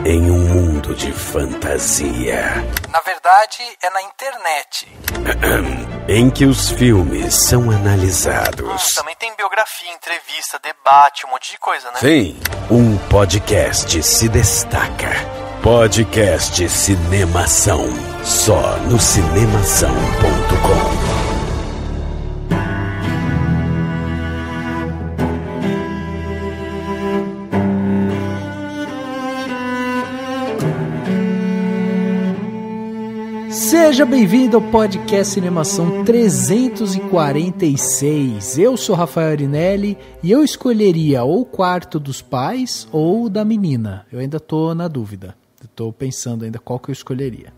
em um mundo de fantasia. Na verdade, é na internet. Em que os filmes são analisados. Também tem biografia, entrevista, debate, um monte de coisa, né? Sim, um podcast se destaca. Podcast Cinemação. Só no cinemação.com. Seja bem-vindo ao podcast Cinemação 346. Eu sou Rafael Arinelli e eu escolheria ou o quarto dos pais ou o da menina. Eu ainda tô na dúvida. Eu tô pensando ainda qual que eu escolheria.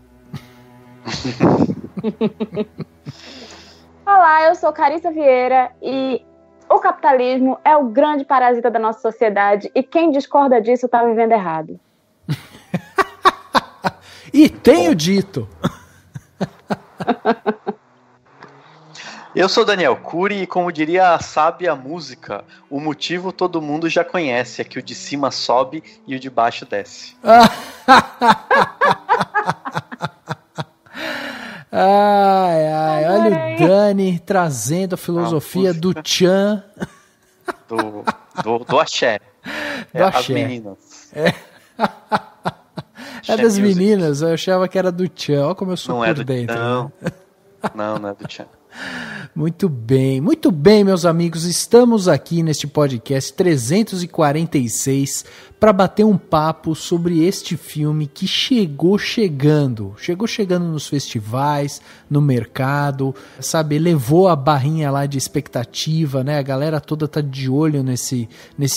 Olá, eu sou Carissa Vieira e o capitalismo é o grande parasita da nossa sociedade e quem discorda disso tá vivendo errado. E tenho dito... Eu sou Daniel Cury e, como diria a sábia música, o motivo todo mundo já conhece, é que o de cima sobe e o de baixo desce. Ai, olha o Dani trazendo a filosofia do Tchan. Do axé. Do axé. As meninas. É das meninas, eu achava que era do Tchan. Olha como eu sou por dentro. Não, não é do Tchan. Muito bem, meus amigos. Estamos aqui neste podcast 346 para bater um papo sobre este filme que chegou chegando nos festivais, no mercado, sabe, levou a barrinha lá de expectativa, né? A galera toda tá de olho nesse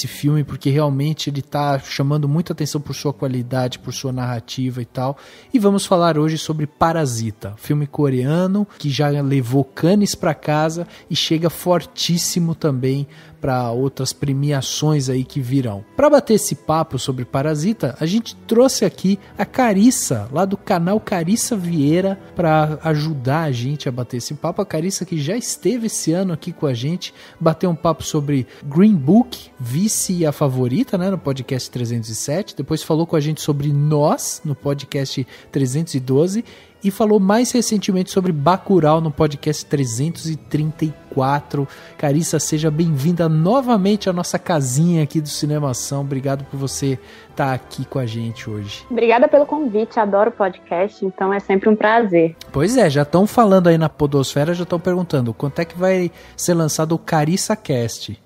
filme porque realmente ele tá chamando muita atenção por sua qualidade, por sua narrativa e tal. E vamos falar hoje sobre Parasita, filme coreano que já levou Cannes para casa e chega fortíssimo também para outras premiações aí que virão. Para bater esse papo sobre Parasita, a gente trouxe aqui a Carissa, lá do canal Carissa Vieira, para ajudar a gente a bater esse papo. A Carissa que já esteve esse ano aqui com a gente, bateu um papo sobre Green Book, Vice e a Favorita, né, no podcast 307. Depois falou com a gente sobre Nós, no podcast 312. E falou mais recentemente sobre Bacurau no podcast 334. Carissa, seja bem-vinda novamente à nossa casinha aqui do Cinemação. Obrigado por você estar aqui com a gente hoje. Obrigada pelo convite, adoro podcast, então é sempre um prazer. Pois é, já estão falando aí na podosfera, já estão perguntando quanto é que vai ser lançado o Carissa Cast.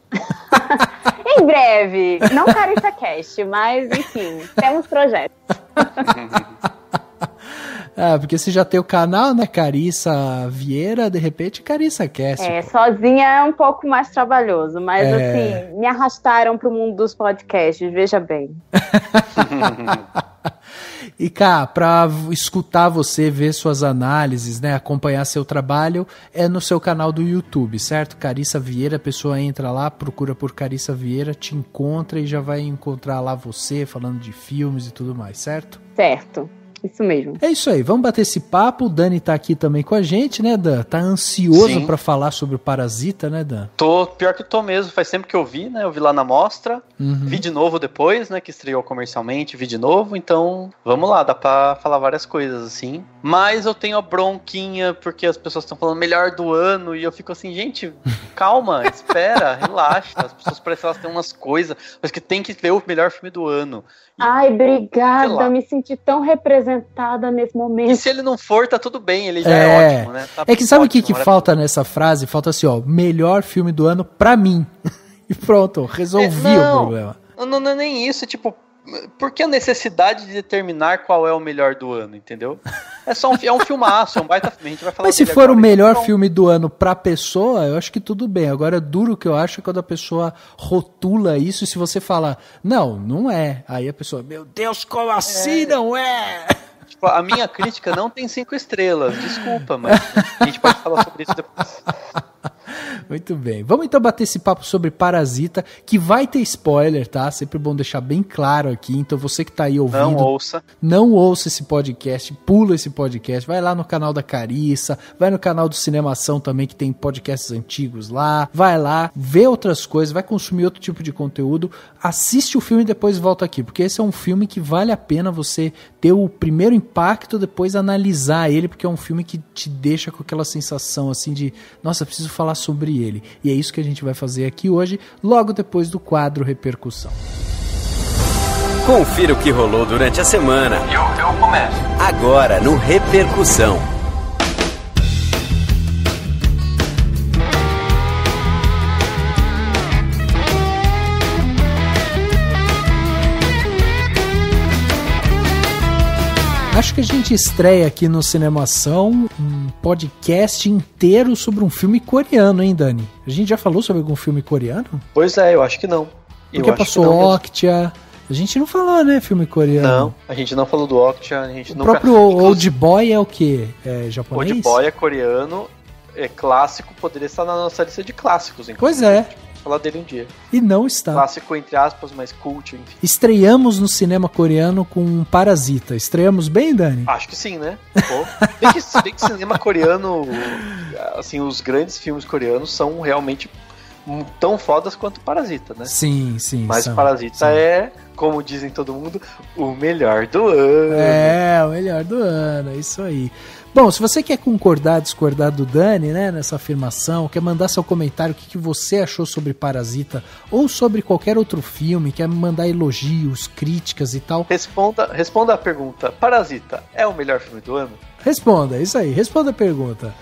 Em breve, não Carissa Cast, mas enfim, temos projetos. Porque você já tem o canal, né, Carissa Vieira, de repente Carissa Cast. Sozinha é um pouco mais trabalhoso, mas assim, me arrastaram pro mundo dos podcasts, veja bem. E cá, pra escutar você, ver suas análises, né, acompanhar seu trabalho, é no seu canal do YouTube, certo? Carissa Vieira, a pessoa entra lá, procura por Carissa Vieira, te encontra e já vai encontrar lá você falando de filmes e tudo mais, certo? Certo. Isso mesmo. É isso aí, vamos bater esse papo. O Dani tá aqui também com a gente, né, Dan? Tá ansioso pra falar sobre o Parasita, né, Dan? Pior que eu tô mesmo, faz tempo que eu vi, né? Eu vi lá na mostra, vi de novo depois, né? Que estreou comercialmente, vi de novo. Então, vamos lá, dá pra falar várias coisas, assim. Mas eu tenho a bronquinha, porque as pessoas estão falando melhor do ano, e eu fico assim, gente, calma, espera, relaxa. As pessoas parecem que elas têm umas coisas, mas que tem que ver o melhor filme do ano. Ai, obrigada, me senti tão representada nesse momento. E se ele não for, tá tudo bem, ele já é ótimo, né? Tá que sabe o que falta nessa frase? Falta assim, ó, melhor filme do ano pra mim. E pronto, resolvi o problema. Não é nem isso, tipo, por que a necessidade de determinar qual é o melhor do ano, entendeu? É um filmaço, é um baita filme, a gente vai falar. Mas se for o melhor filme do ano pra pessoa, eu acho que tudo bem. Agora, duro que eu acho é quando a pessoa rotula isso e se você fala, não é. Aí a pessoa, meu Deus, como assim não é? Tipo, a minha crítica não tem 5 estrelas, desculpa, mas a gente pode falar sobre isso depois. Muito bem. Vamos então bater esse papo sobre Parasita, que vai ter spoiler, tá? Sempre bom deixar bem claro aqui. Então você que tá aí ouvindo... Não ouça esse podcast, pula esse podcast. Vai lá no canal da Carissa, vai no canal do Cinemação também, que tem podcasts antigos lá. Vai lá, vê outras coisas, vai consumir outro tipo de conteúdo. Assiste o filme e depois volta aqui, porque esse é um filme que vale a pena você ter o primeiro impacto, depois analisar ele, porque é um filme que te deixa com aquela sensação assim de, nossa, preciso falar sobre ele. E é isso que a gente vai fazer aqui hoje, logo depois do quadro Repercussão. Confira o que rolou durante a semana. Eu começo. Agora no Repercussão. Acho que a gente estreia aqui no Cinemação um podcast inteiro sobre um filme coreano, hein, Dani? A gente já falou sobre algum filme coreano? Pois é, eu acho que não. Porque passou Okja. A gente não falou, né, filme coreano? Não, a gente não falou do Okja. O próprio Old Boy é o quê? É japonês? Old Boy é coreano, é clássico, poderia estar na nossa lista de clássicos, inclusive. Pois é. Falar dele um dia. E não está. Clássico entre aspas, mas cult, enfim. Estreamos no cinema coreano com Parasita. Estreamos bem, Dani? Acho que sim, né? Bem que cinema coreano, assim, os grandes filmes coreanos são realmente tão fodas quanto Parasita, né? Sim. Mas Parasita é, como dizem todo mundo, o melhor do ano. É, o melhor do ano, é isso aí. Bom, se você quer concordar, discordar do Dani, né, nessa afirmação, quer mandar seu comentário, o que você achou sobre Parasita, ou sobre qualquer outro filme, quer mandar elogios, críticas e tal. Responda a pergunta, Parasita é o melhor filme do ano? Responda, isso aí, responda a pergunta.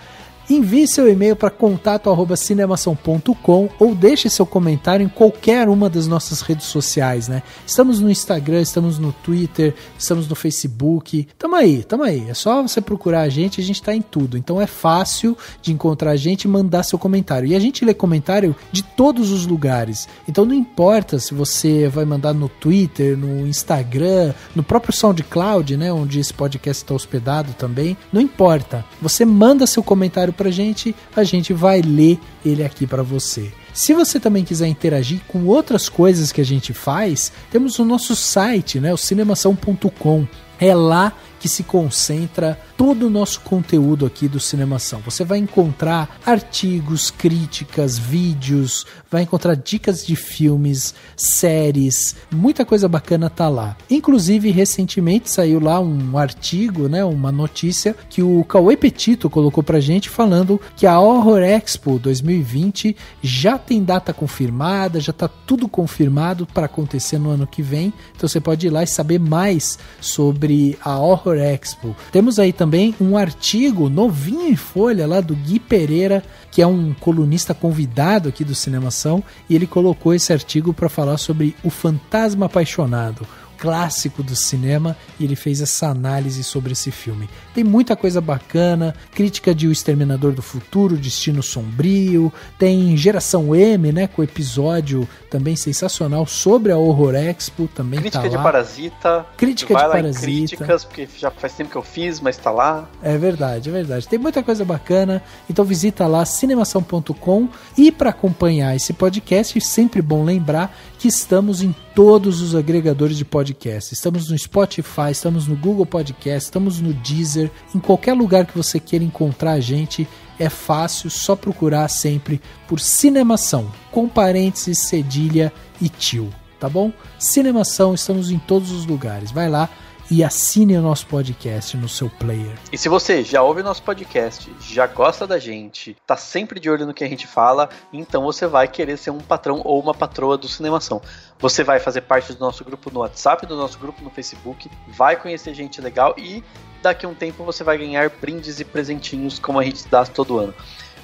Envie seu e-mail para contato@cinemação.com ou deixe seu comentário em qualquer uma das nossas redes sociais, né? Estamos no Instagram, estamos no Twitter, estamos no Facebook. Tamo aí. É só você procurar a gente tá em tudo. Então é fácil de encontrar a gente e mandar seu comentário. E a gente lê comentário de todos os lugares. Então não importa se você vai mandar no Twitter, no Instagram, no próprio SoundCloud, né? Onde esse podcast está hospedado também. Não importa. Você manda seu comentário pra gente, a gente vai ler ele aqui pra você. Se você também quiser interagir com outras coisas que a gente faz, temos o nosso site, né, o cinemação.com. É lá que se concentra todo o nosso conteúdo aqui do Cinemação. Você vai encontrar artigos, críticas, vídeos, vai encontrar dicas de filmes, séries, muita coisa bacana tá lá. Inclusive, recentemente saiu lá um artigo, né, uma notícia que o Cauê Petito colocou pra gente falando que a Horror Expo 2020 já tem data confirmada, já tá tudo confirmado para acontecer no ano que vem. Então você pode ir lá e saber mais sobre a Horror Expo. Temos aí também um artigo novinho em folha lá do Gui Pereira, que é um colunista convidado aqui do Cinemação, e ele colocou esse artigo para falar sobre O Fantasma Apaixonado, clássico do cinema, e ele fez essa análise sobre esse filme. Tem muita coisa bacana, crítica de O Exterminador do Futuro, Destino Sombrio, tem Geração M, né, com o episódio também sensacional sobre a Horror Expo, também crítica tá lá. De Parasita. Crítica de Parasita. Críticas, porque já faz tempo que eu fiz, mas tá lá. É verdade. Tem muita coisa bacana, então visita lá cinemação.com, e para acompanhar esse podcast, sempre bom lembrar que estamos em todos os agregadores de podcast. Estamos no Spotify, estamos no Google Podcast, estamos no Deezer, em qualquer lugar que você queira encontrar a gente, é fácil, só procurar sempre por Cinemação, com parênteses, cedilha e tio, tá bom? Cinemação, estamos em todos os lugares. Vai lá e assine o nosso podcast no seu player. E se você já ouve o nosso podcast, já gosta da gente, tá sempre de olho no que a gente fala, então você vai querer ser um patrão ou uma patroa do Cinemação. Você vai fazer parte do nosso grupo no WhatsApp, do nosso grupo no Facebook, vai conhecer gente legal e daqui a um tempo você vai ganhar brindes e presentinhos como a gente dá todo ano.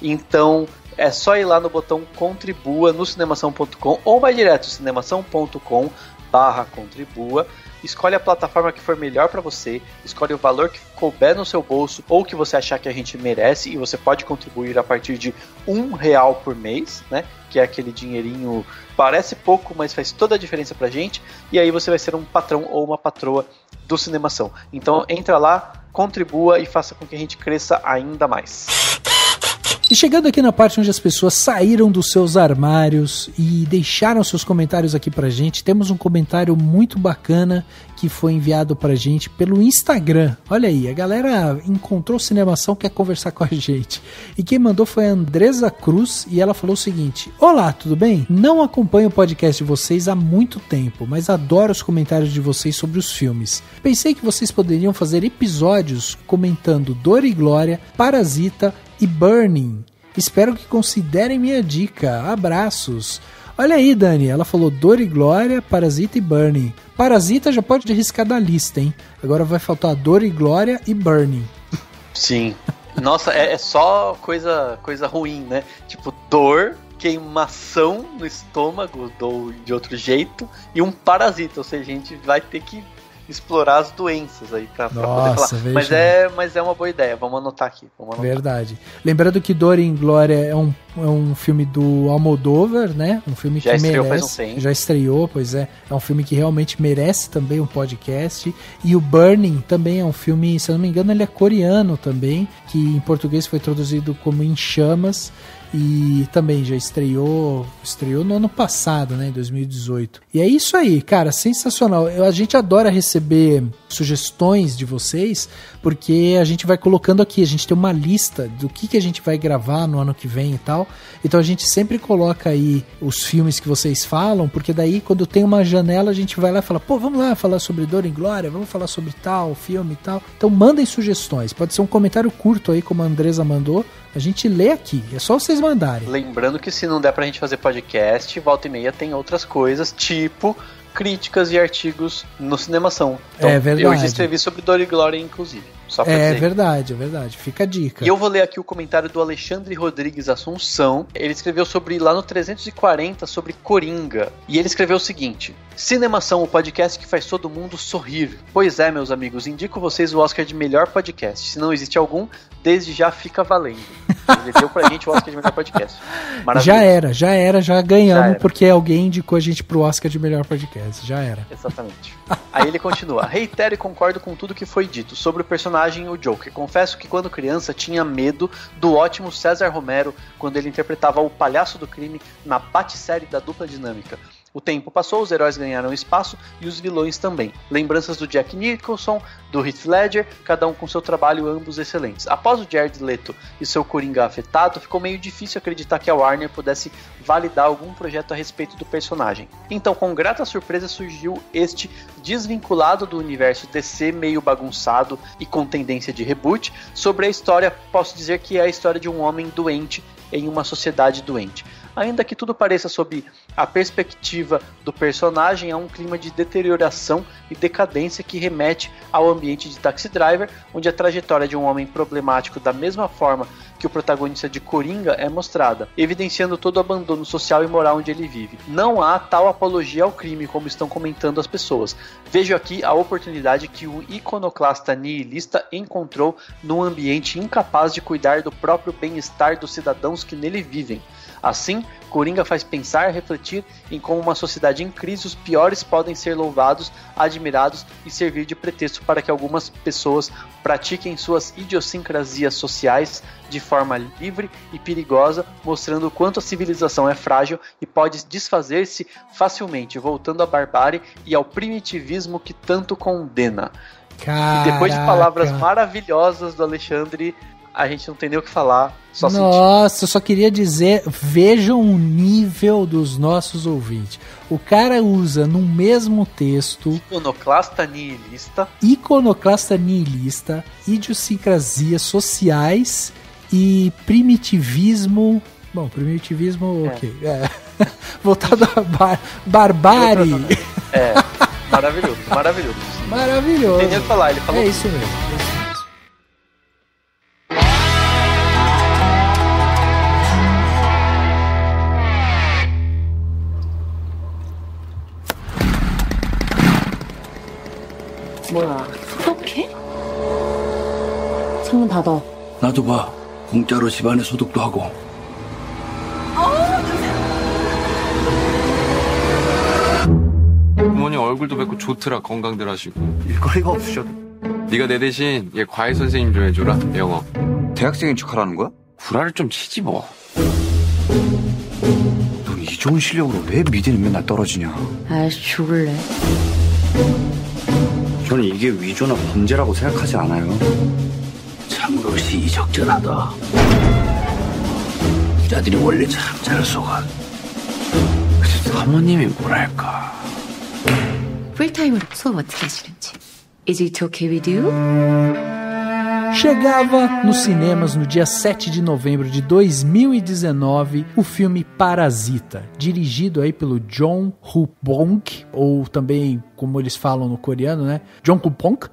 Então é só ir lá no botão Contribua no cinemação.com ou vai direto cinemação.com/contribua. Escolhe a plataforma que for melhor para você, escolhe o valor que couber no seu bolso ou que você achar que a gente merece, e você pode contribuir a partir de R$1 por mês, né? Que é aquele dinheirinho, parece pouco, mas faz toda a diferença pra gente, e aí você vai ser um patrão ou uma patroa do Cinemação. Então entra lá, contribua e faça com que a gente cresça ainda mais. E chegando aqui na parte onde as pessoas saíram dos seus armários e deixaram seus comentários aqui pra gente, temos um comentário muito bacana que foi enviado pra gente pelo Instagram. Olha aí, a galera encontrou Cinemação, quer conversar com a gente. E quem mandou foi a Andresa Cruz e ela falou o seguinte: olá, tudo bem? Não acompanho o podcast de vocês há muito tempo, mas adoro os comentários de vocês sobre os filmes. Pensei que vocês poderiam fazer episódios comentando Dor e Glória, Parasita e Burning. Espero que considerem minha dica. Abraços. Olha aí, Dani, ela falou Dor e Glória, Parasita e Burning. Parasita já pode arriscar da lista, hein? Agora vai faltar Dor e Glória e Burning. Sim. Nossa, é só coisa ruim, né? Tipo, dor, queimação no estômago, ou de outro jeito, e um parasita. Ou seja, a gente vai ter que explorar as doenças aí pra poder falar. Mas é uma boa ideia, vamos anotar aqui. Verdade. Lembrando que Dor e Glória é um filme do Almodóvar, né? Um filme já que estreou merece. Faz um tempo. Já estreou, pois é. É um filme que realmente merece também um podcast. E o Burning também é um filme, se eu não me engano, ele é coreano também, que em português foi traduzido como Em Chamas. E também já estreou no ano passado, né, em 2018. E é isso aí, cara, sensacional. A gente adora receber sugestões de vocês, porque a gente vai colocando aqui, a gente tem uma lista do que a gente vai gravar no ano que vem e tal. Então a gente sempre coloca aí os filmes que vocês falam, porque daí quando tem uma janela a gente vai lá e fala, pô, vamos lá falar sobre Dor e Glória, vamos falar sobre tal filme e tal. Então mandem sugestões, pode ser um comentário curto aí, como a Andresa mandou. A gente lê aqui, é só vocês mandarem. Lembrando que se não der pra gente fazer podcast, volta e meia tem outras coisas, tipo críticas e artigos no Cinemação. Então, é verdade. Eu já escrevi sobre Dor e Glória, inclusive. Só pra dizer. É verdade. Fica a dica. E eu vou ler aqui o comentário do Alexandre Rodrigues Assunção. Ele escreveu lá no 340 sobre Coringa. E ele escreveu o seguinte: Cinemação, o podcast que faz todo mundo sorrir. Pois é, meus amigos, indico vocês o Oscar de melhor podcast. Se não existe algum, desde já fica valendo. Ele deu pra gente o Oscar de melhor podcast. Já ganhamos, porque alguém indicou a gente pro Oscar de melhor podcast. Já era. Exatamente. Aí ele continua: reitero e concordo com tudo que foi dito sobre o personagem o Joker. Confesso que quando criança tinha medo do ótimo César Romero quando ele interpretava o palhaço do crime na Bat-série da Dupla Dinâmica. O tempo passou, os heróis ganharam espaço e os vilões também. Lembranças do Jack Nicholson, do Heath Ledger, cada um com seu trabalho, ambos excelentes. Após o Jared Leto e seu Coringa afetado, ficou meio difícil acreditar que a Warner pudesse validar algum projeto a respeito do personagem. Então, com grata surpresa, surgiu este desvinculado do universo DC, meio bagunçado e com tendência de reboot. Sobre a história, posso dizer que é a história de um homem doente em uma sociedade doente. Ainda que tudo pareça sob a perspectiva do personagem, há um clima de deterioração e decadência que remete ao ambiente de Taxi Driver, onde a trajetória de um homem problemático da mesma forma que o protagonista de Coringa é mostrada, evidenciando todo o abandono social e moral onde ele vive. Não há tal apologia ao crime como estão comentando as pessoas. Vejo aqui a oportunidade que o iconoclasta nihilista encontrou num ambiente incapaz de cuidar do próprio bem-estar dos cidadãos que nele vivem. Assim, Coringa faz pensar e refletir em como uma sociedade em crise os piores podem ser louvados, admirados e servir de pretexto para que algumas pessoas pratiquem suas idiosincrasias sociais de forma livre e perigosa, mostrando o quanto a civilização é frágil e pode desfazer-se facilmente, voltando à barbárie e ao primitivismo que tanto condena. Caraca. E depois de palavras maravilhosas do Alexandre, a gente não tem nem o que falar, só sentir. Nossa, eu só queria dizer, vejam o nível dos nossos ouvintes. O cara usa no mesmo texto iconoclasta nihilista, idiosincrasias sociais e primitivismo. Bom, primitivismo, ok. Voltado a barbárie. Maravilhoso. Maravilhoso. Não tem nem o que falar, ele falou. É isso mesmo. 뭐야, 소독해? 창문 닫아. 나도 봐. 공짜로 집안에 소독도 하고. 부모님 얼굴도 뵙고 좋더라. 건강들 하시고. 일거리가 없으셔도. 네가 내 대신 얘 과외 선생님 좀 해줘라. 영어. 대학생인 척하라는 거야? 구라를 좀 치지 뭐. 넌 이 좋은 실력으로 왜 미대는 맨날 떨어지냐? 아이씨 죽을래. 저는 이게 위조나 범죄라고 생각하지 않아요. 참으로 시의적절하다. 부자들이 원래 참 잘 속아. 그래서 사모님이 뭐랄까. 풀타임으로 수업 어떻게 하시는지. Is it okay with you? Chegava nos cinemas no dia 7 de novembro de 2019 o filme Parasita, dirigido aí pelo Jong Ho-bong, ou também, como eles falam no coreano, né? Jong Ho-bong.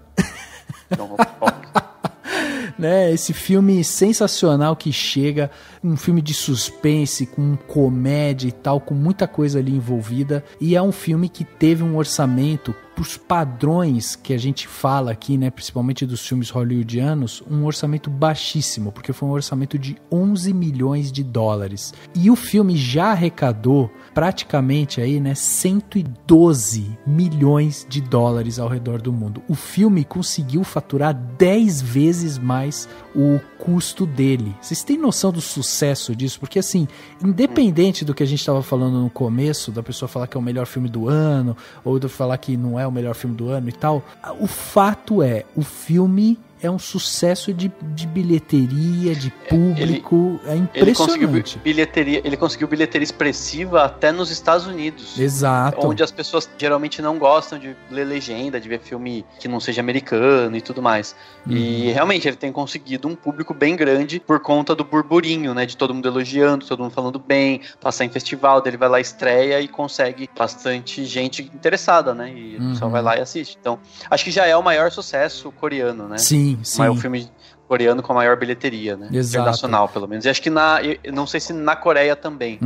Né, esse filme sensacional que chega, um filme de suspense, com comédia e tal, com muita coisa ali envolvida, e é um filme que teve um orçamento, pros padrões que a gente fala aqui, né, principalmente dos filmes hollywoodianos, um orçamento baixíssimo, porque foi um orçamento de 11 milhões de dólares. E o filme já arrecadou praticamente aí, né, 112 milhões de dólares ao redor do mundo. O filme conseguiu faturar 10 vezes mais o custo dele. Vocês têm noção do sucesso disso? Porque assim, independente do que a gente estava falando no começo, da pessoa falar que é o melhor filme do ano, ou de falar que não é o melhor filme do ano e tal, o fato é, o filme é um sucesso de bilheteria, de público, é impressionante. Ele conseguiu bilheteria expressiva até nos Estados Unidos. Exato. Onde as pessoas geralmente não gostam de ler legenda, de ver filme que não seja americano e tudo mais. E realmente ele tem conseguido um público bem grande por conta do burburinho, né? De todo mundo elogiando, todo mundo falando bem, passar em festival, dele vai lá, estreia e consegue bastante gente interessada, né? E o pessoal vai lá e assiste. Então, acho que já é o maior sucesso coreano, né? Sim. Mas o filme coreano com a maior bilheteria, né? Exato. Internacional, pelo menos. E acho que não sei se na Coreia também,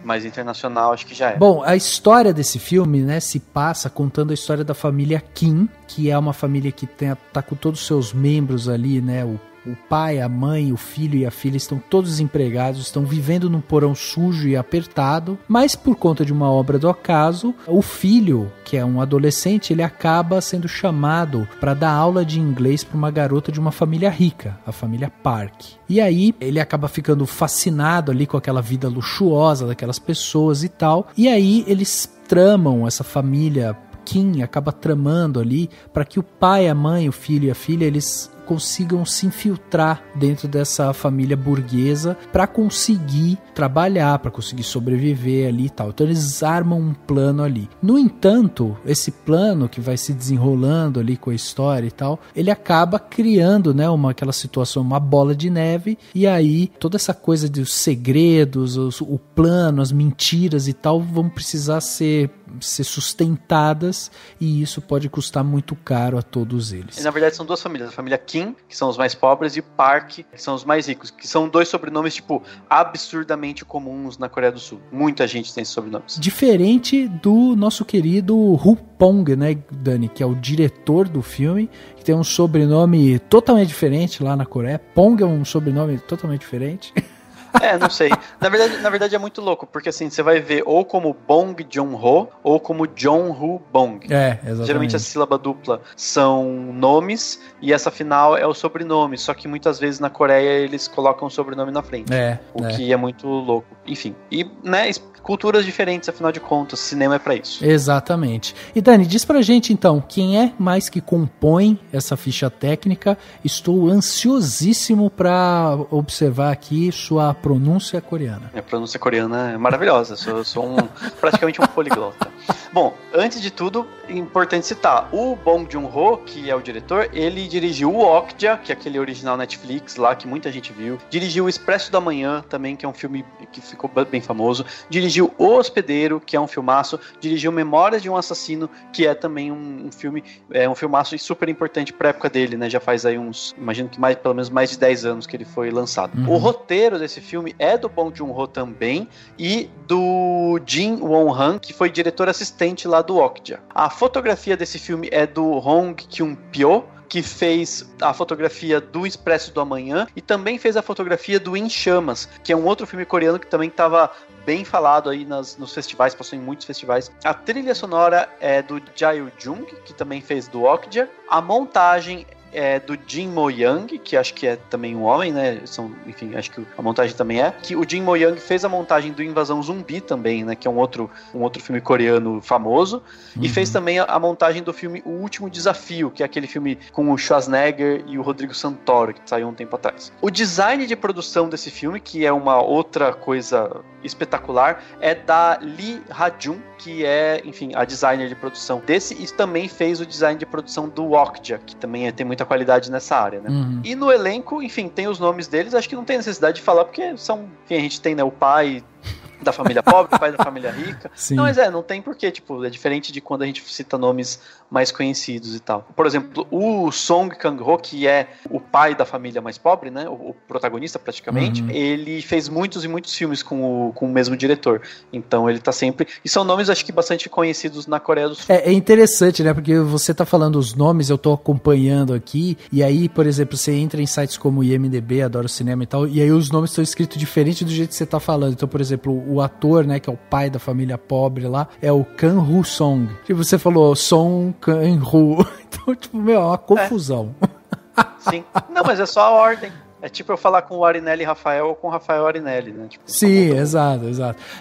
mas internacional acho que já é. Bom, a história desse filme, né, se passa contando a história da família Kim, que é uma família que tá com todos os seus membros ali, né, o pai, a mãe, o filho e a filha estão todos desempregados, estão vivendo num porão sujo e apertado, mas por conta de uma obra do acaso, o filho, que é um adolescente, ele acaba sendo chamado para dar aula de inglês para uma garota de uma família rica, a família Park. E aí ele acaba ficando fascinado ali com aquela vida luxuosa daquelas pessoas e tal, e aí eles tramam, essa família Kim acaba tramando ali para que o pai, a mãe, o filho e a filha, eles consigam se infiltrar dentro dessa família burguesa para conseguir trabalhar, para conseguir sobreviver ali e tal. Então eles armam um plano ali. No entanto, esse plano que vai se desenrolando ali com a história e tal, ele acaba criando, né, aquela situação, uma bola de neve, e aí toda essa coisa dos segredos, o plano, as mentiras e tal vão precisar ser sustentadas, e isso pode custar muito caro a todos eles. E, na verdade são duas famílias, a família Kim, que são os mais pobres, e Park, que são os mais ricos, que são dois sobrenomes, tipo, absurdamente comuns na Coreia do Sul. Muita gente tem esses sobrenomes. Diferente do nosso querido Ho-bong, né, Dani, que é o diretor do filme, que tem um sobrenome totalmente diferente lá na Coreia. Pong é um sobrenome totalmente diferente. Não sei. Na verdade é muito louco, porque assim, você vai ver ou como Bong Joon-ho ou como Jong-ho Bong. Exatamente. Geralmente a sílaba dupla são nomes e essa final é o sobrenome, só que muitas vezes na Coreia eles colocam o sobrenome na frente. Que é muito louco. Enfim, e, né, culturas diferentes, afinal de contas, cinema é pra isso. Exatamente. E Dani, diz pra gente então, quem é mais que compõe essa ficha técnica? Estou ansiosíssimo pra observar aqui sua pronúncia coreana. Minha pronúncia coreana é maravilhosa, sou praticamente um poliglota. Bom, antes de tudo, é importante citar, o Bong Joon-ho, que é o diretor, ele dirigiu o Okja, que é aquele original Netflix lá, que muita gente viu, dirigiu o Expresso da Manhã, também, que é um filme que ficou bem famoso, dirigiu O Hospedeiro, que é um filmaço, dirigiu Memórias de um Assassino, que é também um filme, um filmaço e super importante pra época dele, né, já faz aí imagino que pelo menos mais de 10 anos que ele foi lançado. O roteiro desse filme é do Bong Joon-ho também, e do Jin Won-han, que foi diretor assistente lá do Okja. A fotografia desse filme é do Hong Kyun-pyo, que fez a fotografia do Expresso do Amanhã e também fez a fotografia do Em Chamas, que é um outro filme coreano que também estava bem falado aí nos festivais, passou em muitos festivais. A trilha sonora é do Jae Jung, que também fez do Okja. A montagem é do Jin Mo-young, que acho que é também um homem, né? Enfim, acho que a montagem também é. Que o Jin Mo-young fez a montagem do Invasão Zumbi também, né? Que é um outro filme coreano famoso. E fez também a montagem do filme O Último Desafio, que é aquele filme com o Schwarzenegger e o Rodrigo Santoro, que saiu um tempo atrás. O design de produção desse filme, que é uma outra coisa espetacular, é da Lee Ha-jun, que é, enfim, a designer de produção desse, e também fez o design de produção do Okja, que também tem muita qualidade nessa área, né? E no elenco, enfim, tem os nomes deles, acho que não tem necessidade de falar, porque são, enfim, a gente tem, né, o pai da família pobre, o pai da família rica. Sim. Não, mas não tem porquê, tipo, é diferente de quando a gente cita nomes mais conhecidos e tal. Por exemplo, o Song Kang-ho, que é o pai da família mais pobre, né, o protagonista praticamente, ele fez muitos e muitos filmes com o mesmo diretor. Então ele tá sempre... E são nomes, acho que, bastante conhecidos na Coreia do Sul. É interessante, né, porque você tá falando os nomes, eu tô acompanhando aqui, e aí, por exemplo, você entra em sites como o IMDb, Adoro Cinema e tal, e aí os nomes estão escritos diferente do jeito que você tá falando. Então, por exemplo, o ator, né, que é o pai da família pobre lá, é o Kang Ho-song. Tipo, você falou Song Kang-ho. Então, tipo, meu, é uma confusão. Sim. Não, mas é só a ordem. É tipo eu falar com o Arinelli Rafael ou com o Rafael Arinelli, né? Tipo, sim, exato.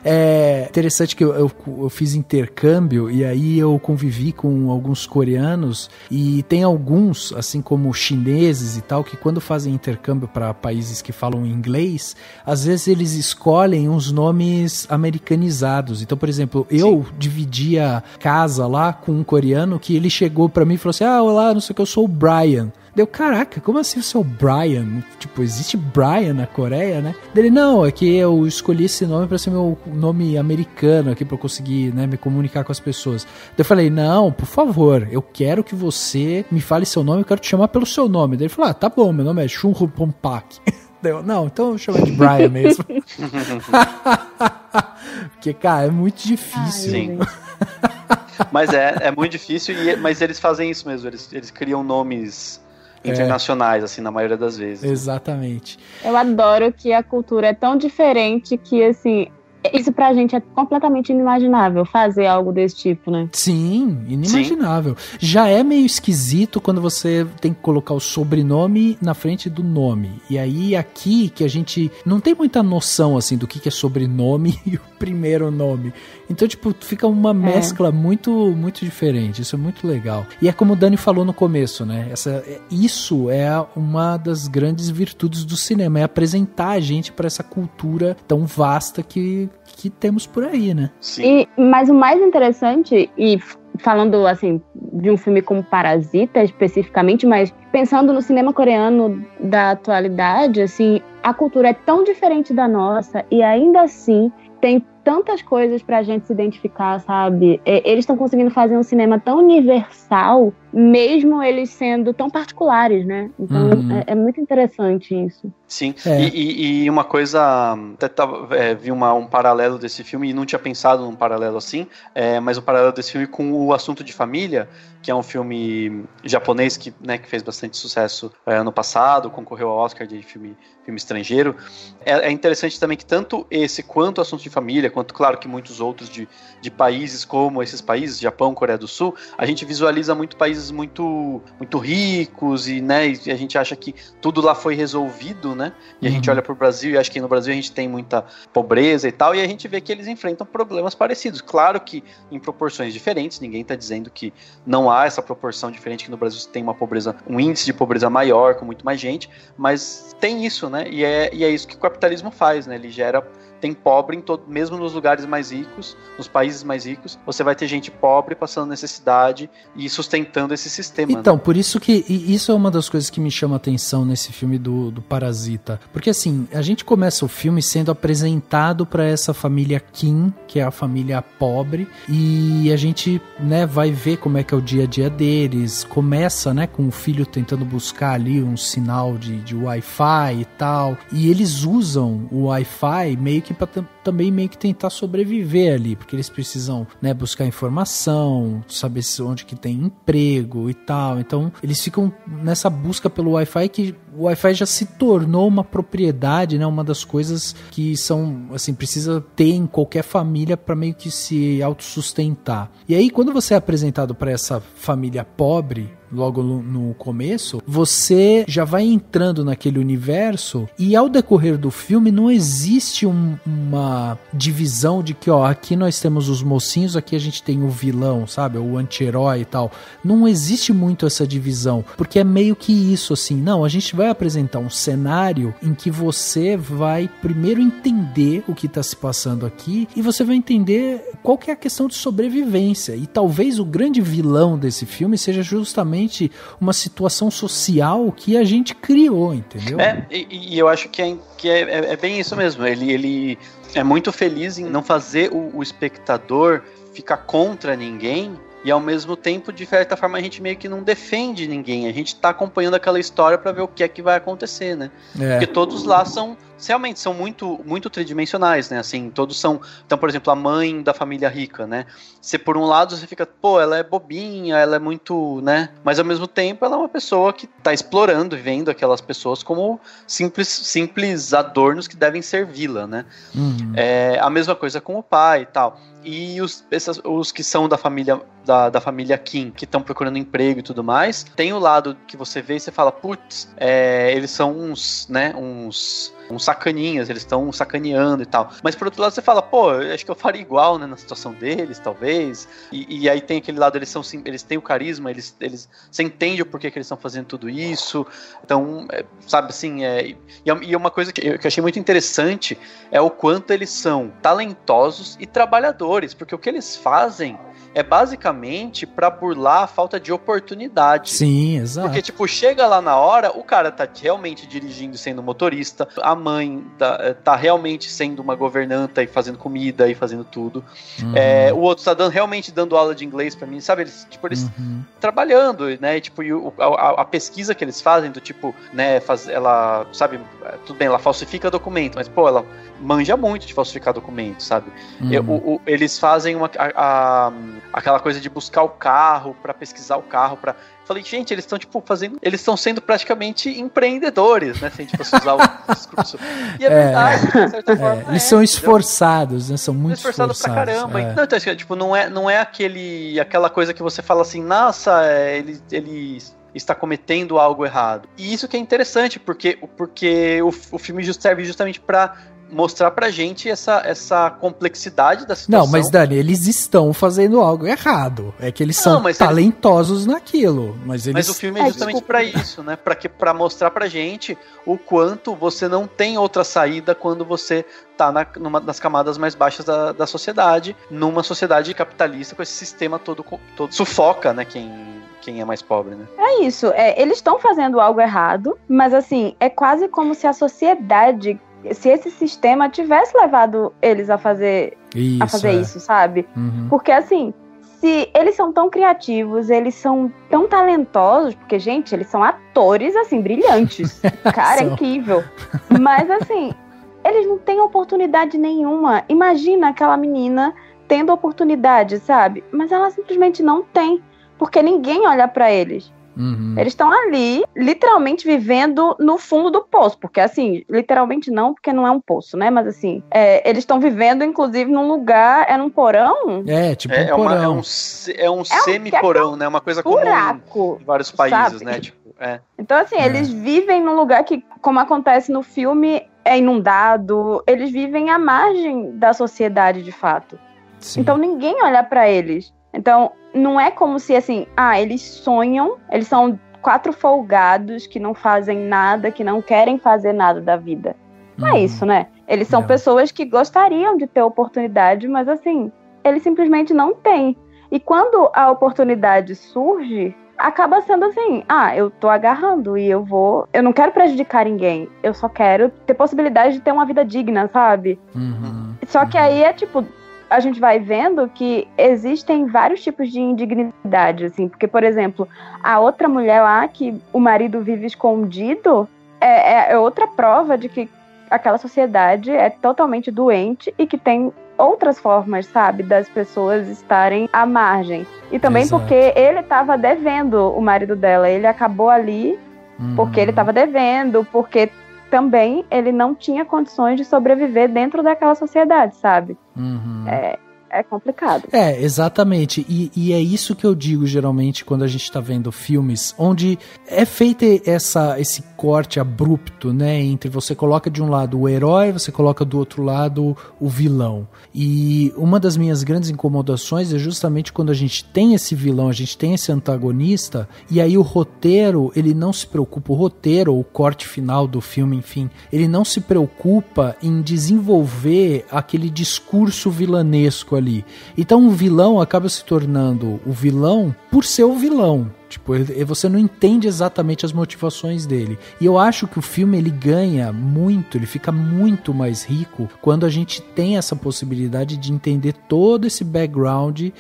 É interessante que eu fiz intercâmbio e aí eu convivi com alguns coreanos e tem alguns, assim como chineses e tal, que quando fazem intercâmbio para países que falam inglês, às vezes eles escolhem uns nomes americanizados. Então, por exemplo, eu dividia casa lá com um coreano que ele chegou para mim e falou assim, olá, não sei o que, eu sou o Brian. Deu, caraca, como assim o seu Brian? Tipo, existe Brian na Coreia, né? Dele, não, é que eu escolhi esse nome pra ser meu nome americano aqui, pra eu conseguir, né, me comunicar com as pessoas. Daí eu falei, não, por favor, eu quero que você me fale seu nome, eu quero te chamar pelo seu nome. Daí ele falou, tá bom, meu nome é Shun Hu Pompak. Daí eu, não, então eu chamo de Brian mesmo. Porque, cara, é muito difícil. Sim. Mas é muito difícil, mas eles fazem isso mesmo, eles criam nomes internacionais, assim, na maioria das vezes. Exatamente. Eu adoro que a cultura é tão diferente que, assim, isso pra gente é completamente inimaginável, fazer algo desse tipo, né? Sim, inimaginável. Sim. Já é meio esquisito quando você tem que colocar o sobrenome na frente do nome. E aí, aqui, que a gente não tem muita noção, assim, do que é sobrenome e o primeiro nome. Então, tipo, fica uma mescla muito, muito diferente. Isso é muito legal. E é como o Dani falou no começo, né? Isso é uma das grandes virtudes do cinema, é apresentar a gente para essa cultura tão vasta que temos por aí, né? Sim. Mas o mais interessante, e falando, assim, de um filme como Parasita especificamente, mas pensando no cinema coreano da atualidade, assim, a cultura é tão diferente da nossa e ainda assim tem tantas coisas pra gente se identificar, sabe? Eles estão conseguindo fazer um cinema tão universal, mesmo eles sendo tão particulares, né? Então é muito interessante isso. Sim, e uma coisa, até vi um paralelo desse filme, e não tinha pensado num paralelo assim, mas o paralelo desse filme com O Assunto de Família, que é um filme japonês que fez bastante sucesso ano passado, concorreu ao Oscar de filme estrangeiro. É interessante também que tanto esse quanto O Assunto de Família, quanto, claro, que muitos outros de países como esses países, Japão, Coreia do Sul, a gente visualiza muito países muito, muito ricos e a gente acha que tudo lá foi resolvido, né? E a gente olha para o Brasil e acha que no Brasil a gente tem muita pobreza e tal, e a gente vê que eles enfrentam problemas parecidos. Claro que em proporções diferentes, ninguém está dizendo que não há essa proporção diferente, que no Brasil tem um índice de pobreza maior, com muito mais gente, mas tem isso, né? E é isso que o capitalismo faz, né? Ele tem pobre mesmo nos lugares mais ricos, nos países mais ricos, você vai ter gente pobre passando necessidade e sustentando esse sistema. Então, por isso que isso é uma das coisas que me chama a atenção nesse filme do Parasita, porque assim, a gente começa o filme sendo apresentado para essa família Kim, que é a família pobre, e a gente, vai ver como é que é o dia a dia deles, começa, com o filho tentando buscar ali um sinal de Wi-Fi e tal, e eles usam o Wi-Fi meio que para também meio que tentar sobreviver ali, porque eles precisam, né, buscar informação, saber onde que tem emprego e tal. Então eles ficam nessa busca pelo Wi-Fi, que o Wi-Fi já se tornou uma propriedade, né, uma das coisas que são, assim, precisa ter em qualquer família para meio que se autossustentar. E aí quando você é apresentado para essa família pobre, logo no começo, você já vai entrando naquele universo e ao decorrer do filme não existe uma divisão de que, ó, aqui nós temos os mocinhos, aqui a gente tem o vilão, sabe, o anti-herói e tal. Não existe muito essa divisão, porque é meio que isso, assim, não, a gente vai apresentar um cenário em que você vai primeiro entender o que está se passando aqui e você vai entender qual que é a questão de sobrevivência, e talvez o grande vilão desse filme seja justamente uma situação social que a gente criou, entendeu? E eu acho que é bem isso mesmo. Ele é muito feliz em não fazer o espectador ficar contra ninguém, e ao mesmo tempo, de certa forma, a gente meio que não defende ninguém. A gente tá acompanhando aquela história pra ver o que é que vai acontecer, né? Porque todos lá realmente são muito, muito tridimensionais, né? Assim, todos são... Então, por exemplo, a mãe da família rica, né? Você, por um lado, você fica, pô, ela é bobinha, ela é muito, né? Mas, ao mesmo tempo, ela é uma pessoa que tá explorando e vendo aquelas pessoas como simples adornos que devem servi-la, né? A mesma coisa com o pai e tal. E os que são da família Kim, que estão procurando emprego e tudo mais, tem o lado que você vê e você fala, putz, eles são uns sacaninhas, eles estão sacaneando e tal. Mas por outro lado você fala, pô, acho que eu faria igual, né, na situação deles, talvez. E aí tem aquele lado, eles têm o carisma, você entende o porquê que eles estão fazendo tudo isso. Então, sabe, assim, e uma coisa que eu achei muito interessante é o quanto eles são talentosos e trabalhadores, porque o que eles fazem é basicamente pra burlar a falta de oportunidade. Sim, exato. Porque, tipo, chega lá na hora, o cara tá realmente dirigindo, sendo motorista, a mãe tá realmente sendo uma governanta e fazendo comida e fazendo tudo. O outro tá realmente dando aula de inglês pra mim, sabe? Eles trabalhando, né? E, tipo, a pesquisa que eles fazem, do tipo, né, ela, sabe, tudo bem, ela falsifica documento, mas, pô, ela manja muito de falsificar documento, sabe? Eles fazem aquela coisa de buscar o carro, pra pesquisar o carro, Falei, gente, eles estão, tipo, eles estão sendo praticamente empreendedores, né? Se a gente fosse usar o discurso. E é verdade, de certa forma. Eles são esforçados, né? São muito esforçados. Pra caramba. Não, então, tipo, não é aquela coisa que você fala assim, nossa, ele está cometendo algo errado. E isso que é interessante, porque o filme serve justamente pra mostrar pra gente essa complexidade da situação. Não, mas Dani, eles estão fazendo algo errado. É que eles são talentosos naquilo. Mas o filme é justamente pra isso, né? Pra mostrar pra gente o quanto você não tem outra saída quando você tá nas camadas mais baixas da sociedade, numa sociedade capitalista com esse sistema todo sufoca, né? Quem é mais pobre, né? É isso. Eles estão fazendo algo errado, mas assim, é quase como se a sociedade, se esse sistema tivesse levado eles a fazer isso, sabe? Porque assim, se eles são tão criativos, eles são tão talentosos, porque, gente, eles são atores, assim, brilhantes. Cara, é incrível. Mas assim, eles não têm oportunidade nenhuma. Imagina aquela menina tendo oportunidade, sabe? Mas ela simplesmente não tem, porque ninguém olha pra eles. Eles estão ali, literalmente vivendo no fundo do poço, porque assim, literalmente não, porque não é um poço, né, mas assim, eles estão vivendo, inclusive, num lugar, num porão? Tipo um porão. É um semi-porão, né, uma coisa comum em vários países, sabe? Né, tipo, Então assim, eles vivem num lugar que, como acontece no filme, é inundado, eles vivem à margem da sociedade, de fato. Sim. Então ninguém olha pra eles. Então, não é como se, assim, eles sonham, eles são 4 folgados que não fazem nada, que não querem fazer nada da vida. Não é isso, né? Eles são pessoas que gostariam de ter oportunidade, mas, assim, eles simplesmente não têm. E quando a oportunidade surge, acaba sendo assim, eu tô agarrando e eu não quero prejudicar ninguém, eu só quero ter possibilidade de ter uma vida digna, sabe? Só que aí é tipo... a gente vai vendo que existem vários tipos de indignidade, assim, porque, por exemplo, a outra mulher lá, que o marido vive escondido, é outra prova de que aquela sociedade é totalmente doente e que tem outras formas, sabe, das pessoas estarem à margem. E também Exato. porque ele estava devendo o marido dela, ele acabou ali porque ele estava devendo, porque também ele não tinha condições de sobreviver dentro daquela sociedade, sabe? É complicado. Exatamente. E é isso que eu digo geralmente quando a gente tá vendo filmes onde é feito esse corte abrupto, né? Entre você coloca de um lado o herói, você coloca do outro lado o vilão. E uma das minhas grandes incomodações é justamente quando a gente tem esse vilão, a gente tem esse antagonista, e aí o roteiro, ele não se preocupa, o roteiro ou o corte final do filme, enfim, ele não se preocupa em desenvolver aquele discurso vilanesco ali. Então o vilão acaba se tornando o vilão por ser o vilão. Tipo, você não entende exatamente as motivações dele. E eu acho que o filme, ele ganha muito, ele fica muito mais rico quando a gente tem essa possibilidade de entender todo esse background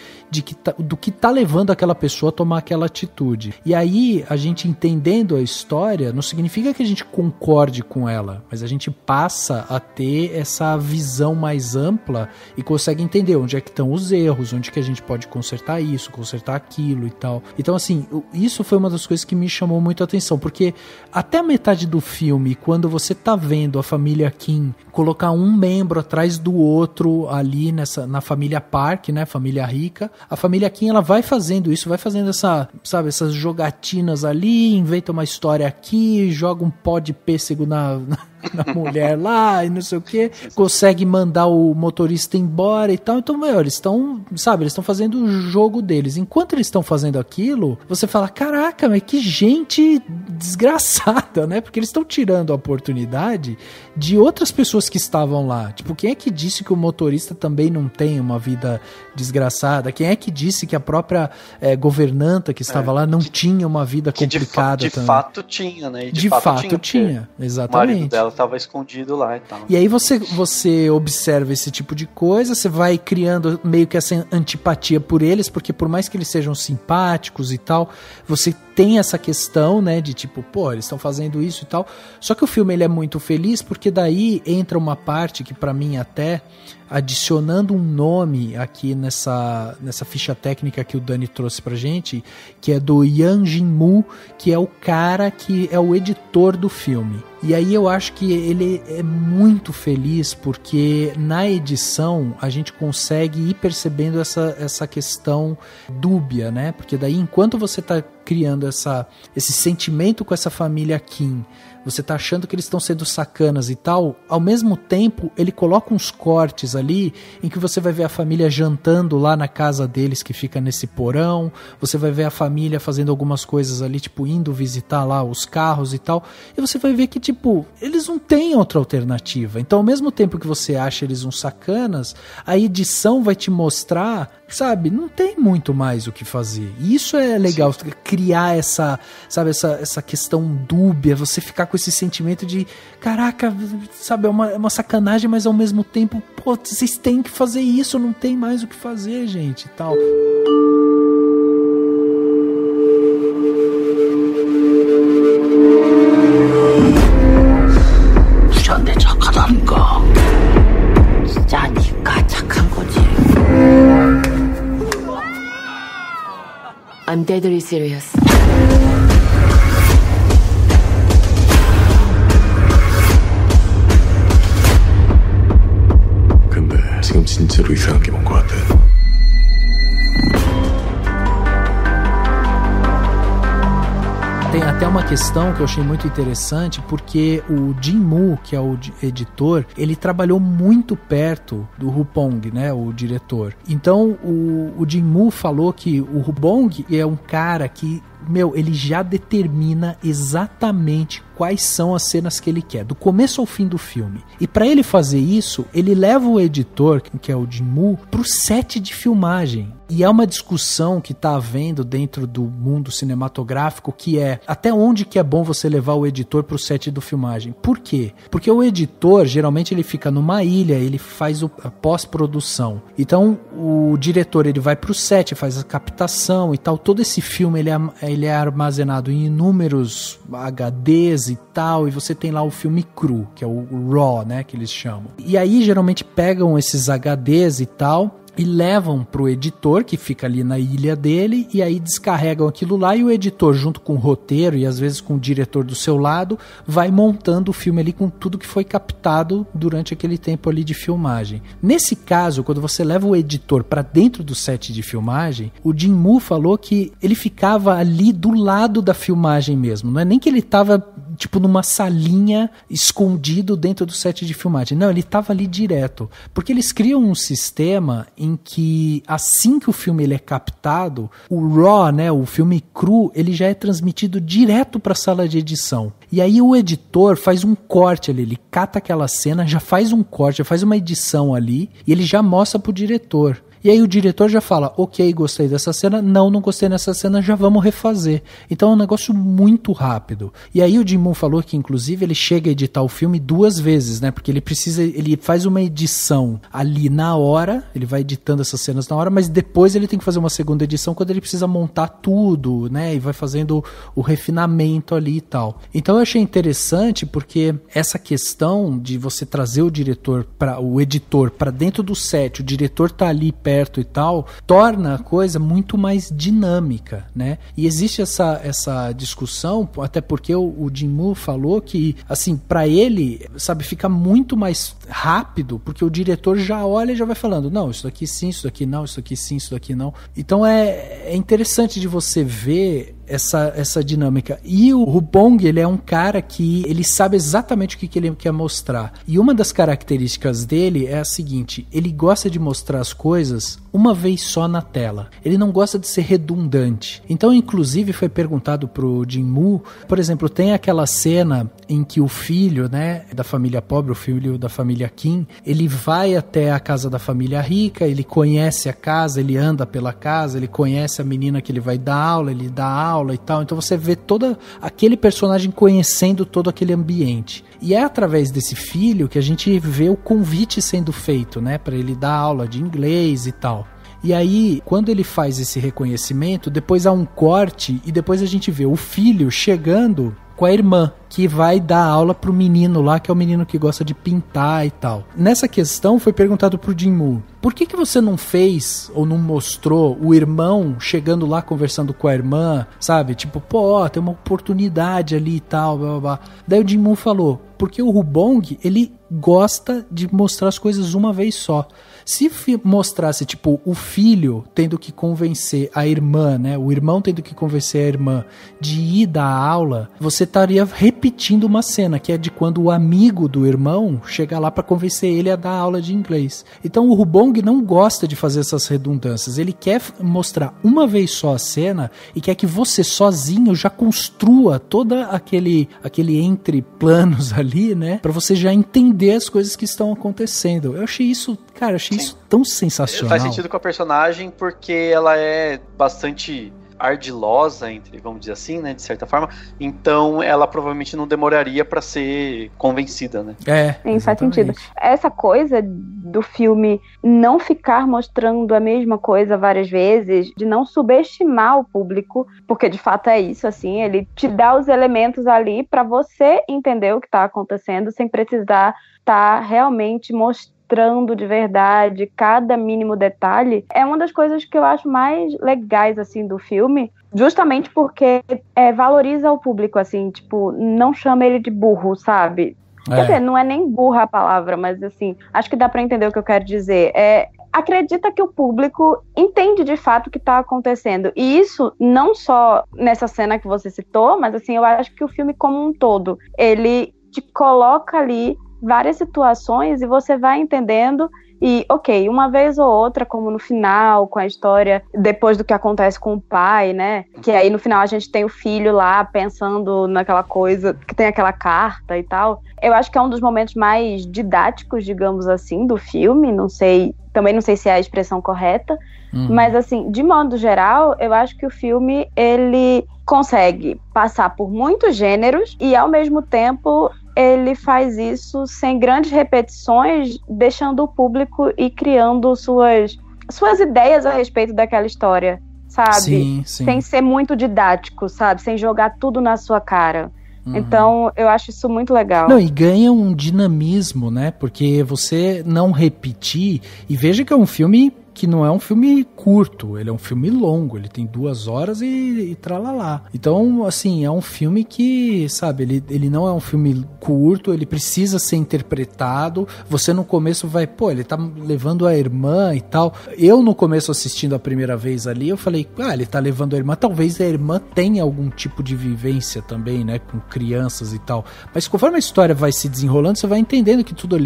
do que tá levando aquela pessoa a tomar aquela atitude. E aí, a gente entendendo a história, não significa que a gente concorde com ela, mas a gente passa a ter essa visão mais ampla e consegue entender onde é que estão os erros, onde que a gente pode consertar isso, consertar aquilo e tal. Então, assim, isso foi uma das coisas que me chamou muito a atenção, porque até a metade do filme, quando você tá vendo a família Kim colocar um membro atrás do outro ali na família Park, né, família rica, a família Kim, ela vai fazendo isso, vai fazendo essas jogatinas ali, inventa uma história aqui, joga um pó de pêssego na mulher lá e não sei o que, consegue mandar o motorista embora e tal. Então, eles estão fazendo o jogo deles. Enquanto eles estão fazendo aquilo, você fala, caraca, mas que gente desgraçada, né? Porque eles estão tirando a oportunidade de outras pessoas que estavam lá. Tipo, quem é que disse que o motorista também não tem uma vida desgraçada? Quem é que disse que a própria governanta que estava lá não tinha uma vida complicada também? De fato tinha, né? E de fato tinha, exatamente. O marido dela estava escondido lá e tal. E aí você observa esse tipo de coisa, você vai criando meio que essa antipatia por eles, porque por mais que eles sejam simpáticos e tal, você tem essa questão, né, de tipo, pô, eles estão fazendo isso e tal. Só que o filme, ele é muito feliz, porque daí entra uma parte que pra mim até, adicionando um nome aqui nessa ficha técnica que o Dani trouxe pra gente, que é do Yang Jin-moo, que é o cara que é o editor do filme. E aí eu acho que ele é muito feliz, porque na edição a gente consegue ir percebendo essa questão dúbia, né? Porque daí, enquanto você tá criando esse sentimento com essa família Kim, você tá achando que eles estão sendo sacanas e tal, ao mesmo tempo ele coloca uns cortes ali em que você vai ver a família jantando lá na casa deles, que fica nesse porão, você vai ver a família fazendo algumas coisas ali, tipo indo visitar lá os carros e tal, e você vai ver que tipo, eles não têm outra alternativa. Então, ao mesmo tempo que você acha eles uns sacanas, a edição vai te mostrar, sabe, não tem muito mais o que fazer. E isso é legal, sim, criar essa questão dúbia, você ficar com esse sentimento de, caraca, sabe, é uma sacanagem, mas ao mesmo tempo, pô, vocês têm que fazer isso, não tem mais o que fazer, gente, e tal. I'm deadly serious. 근데 지금 진짜로 이상한 게 뭔 것 같아. Tem até uma questão que eu achei muito interessante, porque o Jin-moo, que é o editor, ele trabalhou muito perto do Hu Bong, né, o diretor. Então o Jin-moo falou que o Hu Bong é um cara que, ele já determina exatamente quais são as cenas que ele quer, do começo ao fim do filme. E para ele fazer isso, ele leva o editor, que é o Jin-moo, pro set de filmagem. E é uma discussão que tá havendo dentro do mundo cinematográfico, que é até onde que é bom você levar o editor pro set de filmagem. Por quê? Porque o editor, geralmente, ele fica numa ilha, ele faz a pós-produção. Então, o diretor, ele vai pro set, faz a captação e tal. Todo esse filme, ele ele é armazenado em inúmeros HDs e tal, e você tem lá o filme cru, que é o RAW, né, que eles chamam. E aí geralmente pegam esses HDs e tal e levam pro editor, que fica ali na ilha dele, e aí descarregam aquilo lá, e o editor, junto com o roteiro e às vezes com o diretor do seu lado, vai montando o filme ali com tudo que foi captado durante aquele tempo ali de filmagem. Nesse caso, quando você leva o editor para dentro do set de filmagem, o Jin-Moo falou que ele ficava ali do lado da filmagem mesmo, não é nem que ele tava tipo numa salinha escondido dentro do set de filmagem, não, ele tava ali direto, porque eles criam um sistema em que assim que o filme ele é captado, o RAW, né, o filme cru, ele já é transmitido direto para a sala de edição. E aí o editor faz um corte ali, ele cata aquela cena, já faz um corte, já faz uma edição ali, e ele já mostra pro diretor. E aí o diretor já fala, ok, gostei dessa cena, não gostei dessa cena, já vamos refazer. Então é um negócio muito rápido. E aí o Jin-Moo falou que inclusive ele chega a editar o filme 2 vezes, né? Porque ele faz uma edição ali na hora, ele vai editando essas cenas na hora, mas depois ele tem que fazer uma segunda edição quando ele precisa montar tudo, né? E vai fazendo o refinamento ali e tal. Então eu achei interessante porque essa questão de você trazer o editor para dentro do set, o diretor tá ali perto e tal, torna a coisa muito mais dinâmica, né? E existe essa discussão, até porque o Jin-Moo falou que, assim, pra ele, sabe, fica muito mais rápido, porque o diretor já olha e já vai falando, não, isso aqui sim, isso aqui não, isso aqui sim, isso aqui não. Então é interessante de você ver essa dinâmica. E o Hu Bong, ele é um cara que ele sabe exatamente o que ele quer mostrar. E uma das características dele é a seguinte, ele gosta de mostrar as coisas uma vez só na tela. Ele não gosta de ser redundante. Então, inclusive, foi perguntado pro Jin-Moo, por exemplo, tem aquela cena em que o filho, né, da família pobre, o filho da família Kim, ele vai até a casa da família rica, ele conhece a casa, ele anda pela casa, ele conhece a menina que ele vai dar aula, ele dá aula e tal. Então você vê todo aquele personagem conhecendo todo aquele ambiente. E é através desse filho que a gente vê o convite sendo feito, né, para ele dar aula de inglês e tal. E aí, quando ele faz esse reconhecimento, depois há um corte e depois a gente vê o filho chegando com a irmã, que vai dar aula pro menino lá, que é o menino que gosta de pintar e tal. Nessa questão foi perguntado pro Jin-Moo, por que você não fez ou não mostrou o irmão chegando lá conversando com a irmã, sabe? Tipo, pô, tem uma oportunidade ali e tal, blá blá blá. Daí o Jin-Moo falou, porque o Hu Bong, ele gosta de mostrar as coisas uma vez só. Se mostrasse, tipo, o filho tendo que convencer a irmã, né? O irmão tendo que convencer a irmã de ir dar aula, você estaria repetindo uma cena, que é de quando o amigo do irmão chega lá para convencer ele a dar aula de inglês. Então o Hu Bong não gosta de fazer essas redundâncias. Ele quer mostrar uma vez só a cena e quer que você sozinho já construa toda aquele entre planos ali, né? Para você já entender as coisas que estão acontecendo. Eu achei isso, cara, isso tão sensacional. Faz sentido com a personagem porque ela é bastante ardilosa, vamos dizer assim, né, de certa forma. Então ela provavelmente não demoraria pra ser convencida, né? Sim, faz sentido. Essa coisa do filme não ficar mostrando a mesma coisa várias vezes, de não subestimar o público, porque de fato é isso, assim, ele te dá os elementos ali pra você entender o que tá acontecendo sem precisar tá realmente mostrando de verdade cada mínimo detalhe. É uma das coisas que eu acho mais legais, assim, do filme, justamente porque valoriza o público, assim, tipo, não chama ele de burro, sabe? Quer dizer, não é nem burra a palavra, mas, assim, acho que dá pra entender o que eu quero dizer. Acredita que o público entende de fato o que tá acontecendo. E isso não só nessa cena que você citou, mas, assim, eu acho que o filme como um todo, ele te coloca ali várias situações e você vai entendendo e, ok, uma vez ou outra, como no final, com a história, depois do que acontece com o pai, né, que aí no final a gente tem o filho lá pensando naquela coisa, que tem aquela carta e tal, eu acho que é um dos momentos mais didáticos, digamos assim, do filme, também não sei se é a expressão correta, mas assim, de modo geral, eu acho que o filme, ele consegue passar por muitos gêneros e ao mesmo tempo ele faz isso sem grandes repetições, deixando o público e criando suas ideias a respeito daquela história, sabe? Sim. Sem ser muito didático, sabe? Sem jogar tudo na sua cara. Então, eu acho isso muito legal. Não, e ganha um dinamismo, né? Porque você não repetir... E veja que é um filme que não é um filme curto, ele é um filme longo, ele tem 2 horas e tralalá. Então, assim, é um filme que, sabe, ele não é um filme curto, ele precisa ser interpretado. Você no começo vai, pô, ele tá levando a irmã e tal. Eu no começo assistindo a primeira vez ali, eu falei, ele tá levando a irmã, talvez a irmã tenha algum tipo de vivência também, né, com crianças e tal. Mas conforme a história vai se desenrolando, você vai entendendo que tudo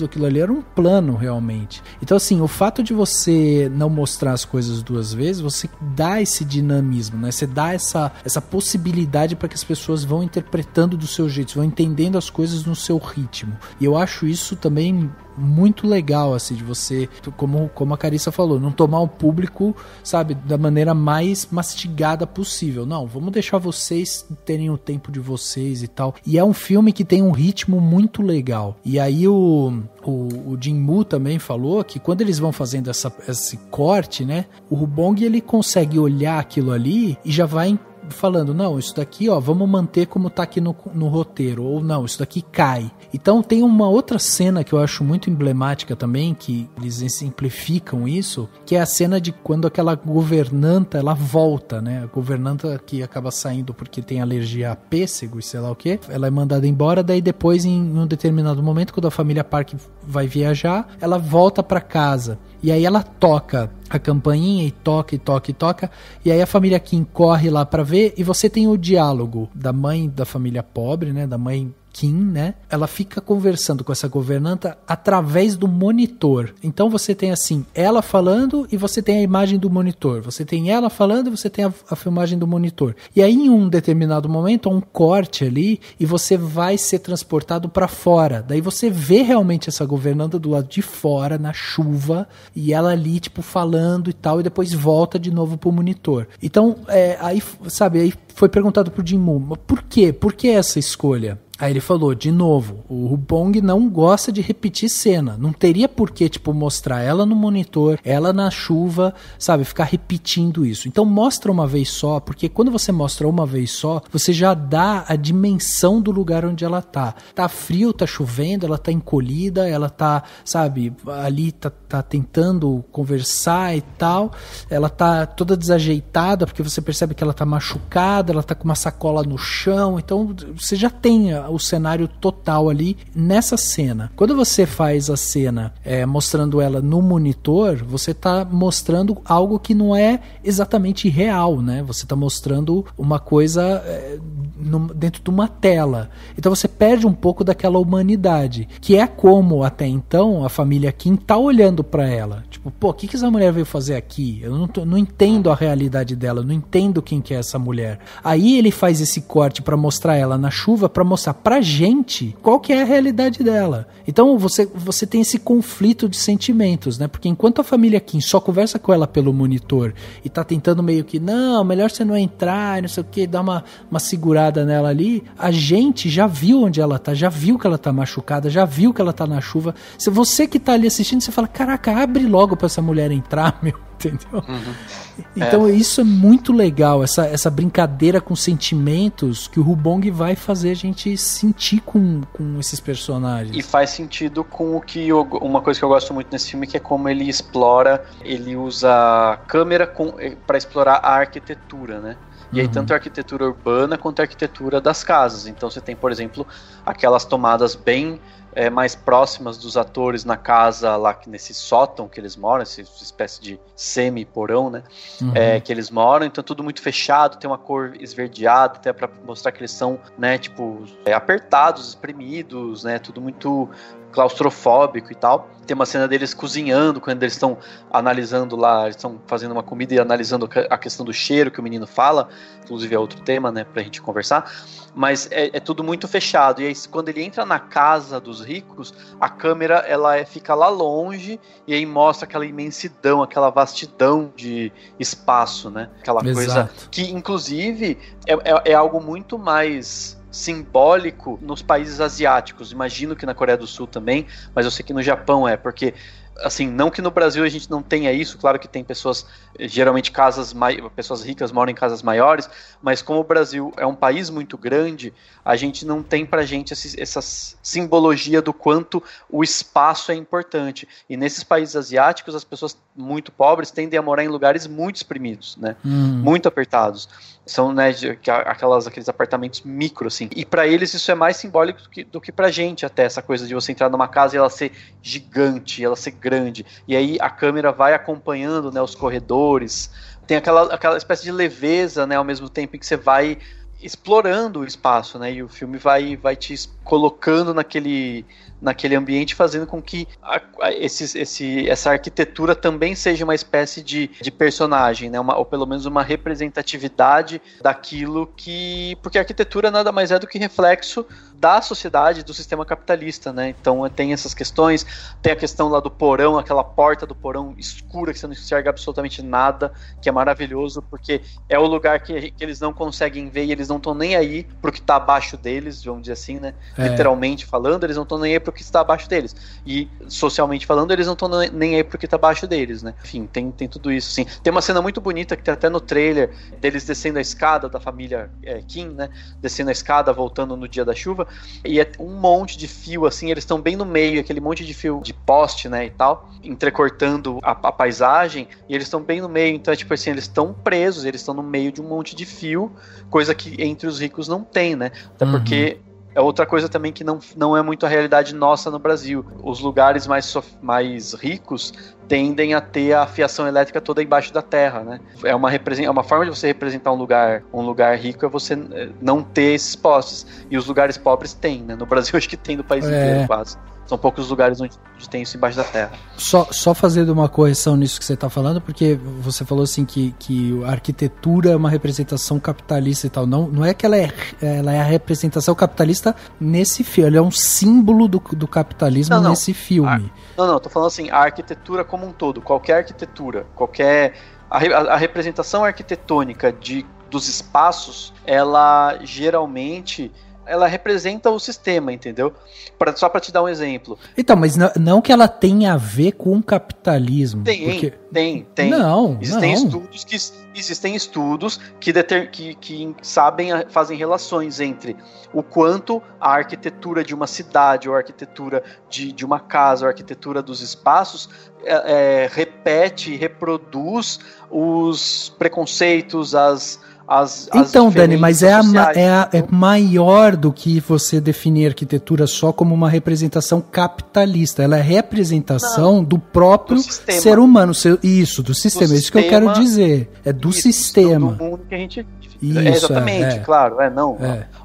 aquilo ali era um plano realmente. Então, assim, o fato de você não mostrar as coisas 2 vezes, você dá esse dinamismo, né? Você dá essa possibilidade para que as pessoas vão interpretando do seu jeito, vão entendendo as coisas no seu ritmo. E eu acho isso também muito legal, assim, de você, como a Carissa falou, não tomar o público, sabe, da maneira mais mastigada possível. Não, vamos deixar vocês terem o tempo de vocês e tal. E é um filme que tem um ritmo muito legal. E aí o Jin-Moo também falou que quando eles vão fazendo esse corte, né, o Hubong, ele consegue olhar aquilo ali e já vai falando, não, isso daqui, ó, vamos manter como tá aqui no roteiro, ou não, isso daqui cai. Então tem uma outra cena que eu acho muito emblemática também, que eles simplificam isso, que é a cena de quando aquela governanta, ela volta, né, a governanta que acaba saindo porque tem alergia a pêssego e sei lá o que, ela é mandada embora, daí depois em um determinado momento, quando a família Park vai viajar, ela volta pra casa, e aí ela toca a campainha e toca, e aí a família Kim corre lá pra ver, e você tem o diálogo da mãe da família pobre, né, da mãe Kim, né? Ela fica conversando com essa governanta através do monitor. Então você tem assim, ela falando e você tem a imagem do monitor. Você tem ela falando e você tem a filmagem do monitor. E aí em um determinado momento, há um corte ali e você vai ser transportado para fora. Daí você vê realmente essa governanta do lado de fora, na chuva, e ela ali, tipo, falando e tal, e depois volta de novo pro monitor. Então, aí, sabe, aí foi perguntado pro Jin-Moo, por quê? Por que essa escolha? Aí ele falou, de novo, o Hubong não gosta de repetir cena. Não teria por que, tipo, mostrar ela no monitor, ela na chuva, sabe? Ficar repetindo isso. Então mostra uma vez só, porque quando você mostra uma vez só, você já dá a dimensão do lugar onde ela tá. Tá frio, tá chovendo, ela tá encolhida, ela tá, sabe, ali tá tentando conversar e tal. Ela tá toda desajeitada, porque você percebe que ela tá machucada, ela tá com uma sacola no chão. Então você já tem o cenário total ali nessa cena. Quando você faz a cena mostrando ela no monitor, você está mostrando algo que não é exatamente real, né? Você está mostrando uma coisa dentro de uma tela. Então você perde um pouco daquela humanidade, que é como até então a família Kim tá olhando para ela. Tipo, pô, o que essa mulher veio fazer aqui? Eu não entendo a realidade dela, não entendo quem que é essa mulher. Aí ele faz esse corte para mostrar ela na chuva, para mostrar pra gente qual que é a realidade dela. Então você tem esse conflito de sentimentos, né? Porque enquanto a família Kim só conversa com ela pelo monitor e tá tentando meio que, não, melhor você não entrar, não sei o que, dar uma segurada nela ali, a gente já viu onde ela tá, já viu que ela tá machucada, já viu que ela tá na chuva. Se você que tá ali assistindo, você fala, caraca, abre logo pra essa mulher entrar, meu. Entendeu? Então isso é muito legal, essa brincadeira com sentimentos que o Hubong vai fazer a gente sentir com esses personagens. E faz sentido com uma coisa que eu gosto muito nesse filme, que é como ele explora, ele usa a câmera para explorar a arquitetura, né? E aí tanto a arquitetura urbana quanto a arquitetura das casas. Então você tem, por exemplo, aquelas tomadas bem mais próximas dos atores na casa lá, nesse sótão que eles moram, essa espécie de semi-porão, né? Que eles moram, então tudo muito fechado, tem uma cor esverdeada, até para mostrar que eles são, né, tipo, apertados, espremidos, né? Tudo muito claustrofóbico e tal. Tem uma cena deles cozinhando, quando eles estão analisando lá, eles estão fazendo uma comida e analisando a questão do cheiro que o menino fala, inclusive é outro tema, né, pra gente conversar, mas é tudo muito fechado, e aí quando ele entra na casa dos ricos, a câmera, ela fica lá longe, e aí mostra aquela imensidão, aquela vastidão de espaço, né, aquela coisa que, inclusive, é algo muito mais simbólico nos países asiáticos. Imagino que na Coreia do Sul também, mas eu sei que no Japão porque assim, não que no Brasil a gente não tenha isso, claro que tem pessoas, geralmente pessoas ricas moram em casas maiores, mas como o Brasil é um país muito grande, a gente não tem pra gente essa simbologia do quanto o espaço é importante. E nesses países asiáticos, as pessoas muito pobres tendem a morar em lugares muito exprimidos, né? Muito apertados. São, né, aqueles apartamentos micro, assim. E pra eles isso é mais simbólico do que pra gente, até, essa coisa de você entrar numa casa e ela ser gigante, ela ser grande. E aí a câmera vai acompanhando, né, os corredores. Tem aquela espécie de leveza, né, ao mesmo tempo em que você vai explorando o espaço, né, e o filme vai te colocando naquele ambiente, fazendo com que essa arquitetura também seja uma espécie de personagem, né, ou pelo menos uma representatividade daquilo que... Porque a arquitetura nada mais é do que reflexo da sociedade, do sistema capitalista, né, então tem essas questões, tem a questão lá do porão, aquela porta do porão escura que você não enxerga absolutamente nada, que é maravilhoso, porque é o lugar que eles não conseguem ver e eles não estão nem aí pro que tá abaixo deles, vamos dizer assim, né, literalmente falando, eles não estão nem aí pro que está abaixo deles, e socialmente falando, eles não estão nem aí pro que está abaixo deles, né, enfim, tem tudo isso, sim. Tem uma cena muito bonita que tem até no trailer, deles descendo a escada, da família Kim, né, descendo a escada, voltando no dia da chuva, e é um monte de fio, assim, eles estão bem no meio, aquele monte de fio de poste, né, e tal, entrecortando a paisagem, e eles estão bem no meio, então é tipo assim, eles estão presos, eles estão no meio de um monte de fio, coisa que entre os ricos não tem, né, até porque é outra coisa também que não é muito a realidade nossa no Brasil. Os lugares mais ricos tendem a ter a fiação elétrica toda embaixo da terra, né? É uma forma de você representar um lugar rico, é você não ter esses postes. E os lugares pobres têm, né? No Brasil acho que tem no país inteiro quase. São poucos lugares onde tem isso embaixo da terra. Só fazendo uma correção nisso que você está falando, porque você falou assim que a arquitetura é uma representação capitalista e tal. Não é que ela é a representação capitalista nesse filme, ela é um símbolo do capitalismo nesse filme. Tô falando assim, a arquitetura como um todo, qualquer arquitetura, a representação arquitetônica dos espaços, ela geralmente... ela representa o sistema, entendeu? Só para te dar um exemplo. Então, mas não que ela tenha a ver com o capitalismo. Tem. Não, Existem estudos que fazem relações entre o quanto a arquitetura de uma cidade, ou a arquitetura de uma casa, ou a arquitetura dos espaços reproduz os preconceitos, então, Dani, mas é maior do que você definir a arquitetura só como uma representação capitalista. Ela é representação do próprio ser humano. Do sistema. É isso que eu quero dizer. É do sistema. Do mundo que a gente... exatamente, claro.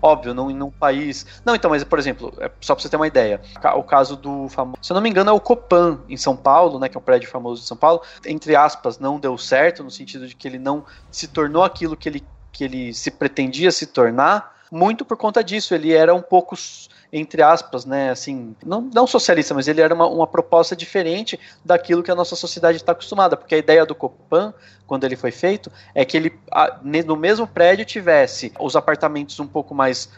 Óbvio, num país... Não, então, mas, por exemplo, só pra você ter uma ideia, o caso do famoso... Se eu não me engano, é o Copan, em São Paulo, né, que é um prédio famoso de São Paulo. Entre aspas, não deu certo, no sentido de que ele não se tornou aquilo que ele se pretendia se tornar, muito por conta disso. Ele era um pouco, entre aspas, né, assim, não socialista, mas ele era uma proposta diferente daquilo que a nossa sociedade está acostumada, porque a ideia do Copan, quando ele foi feito, é que ele, no mesmo prédio, tivesse os apartamentos um pouco mais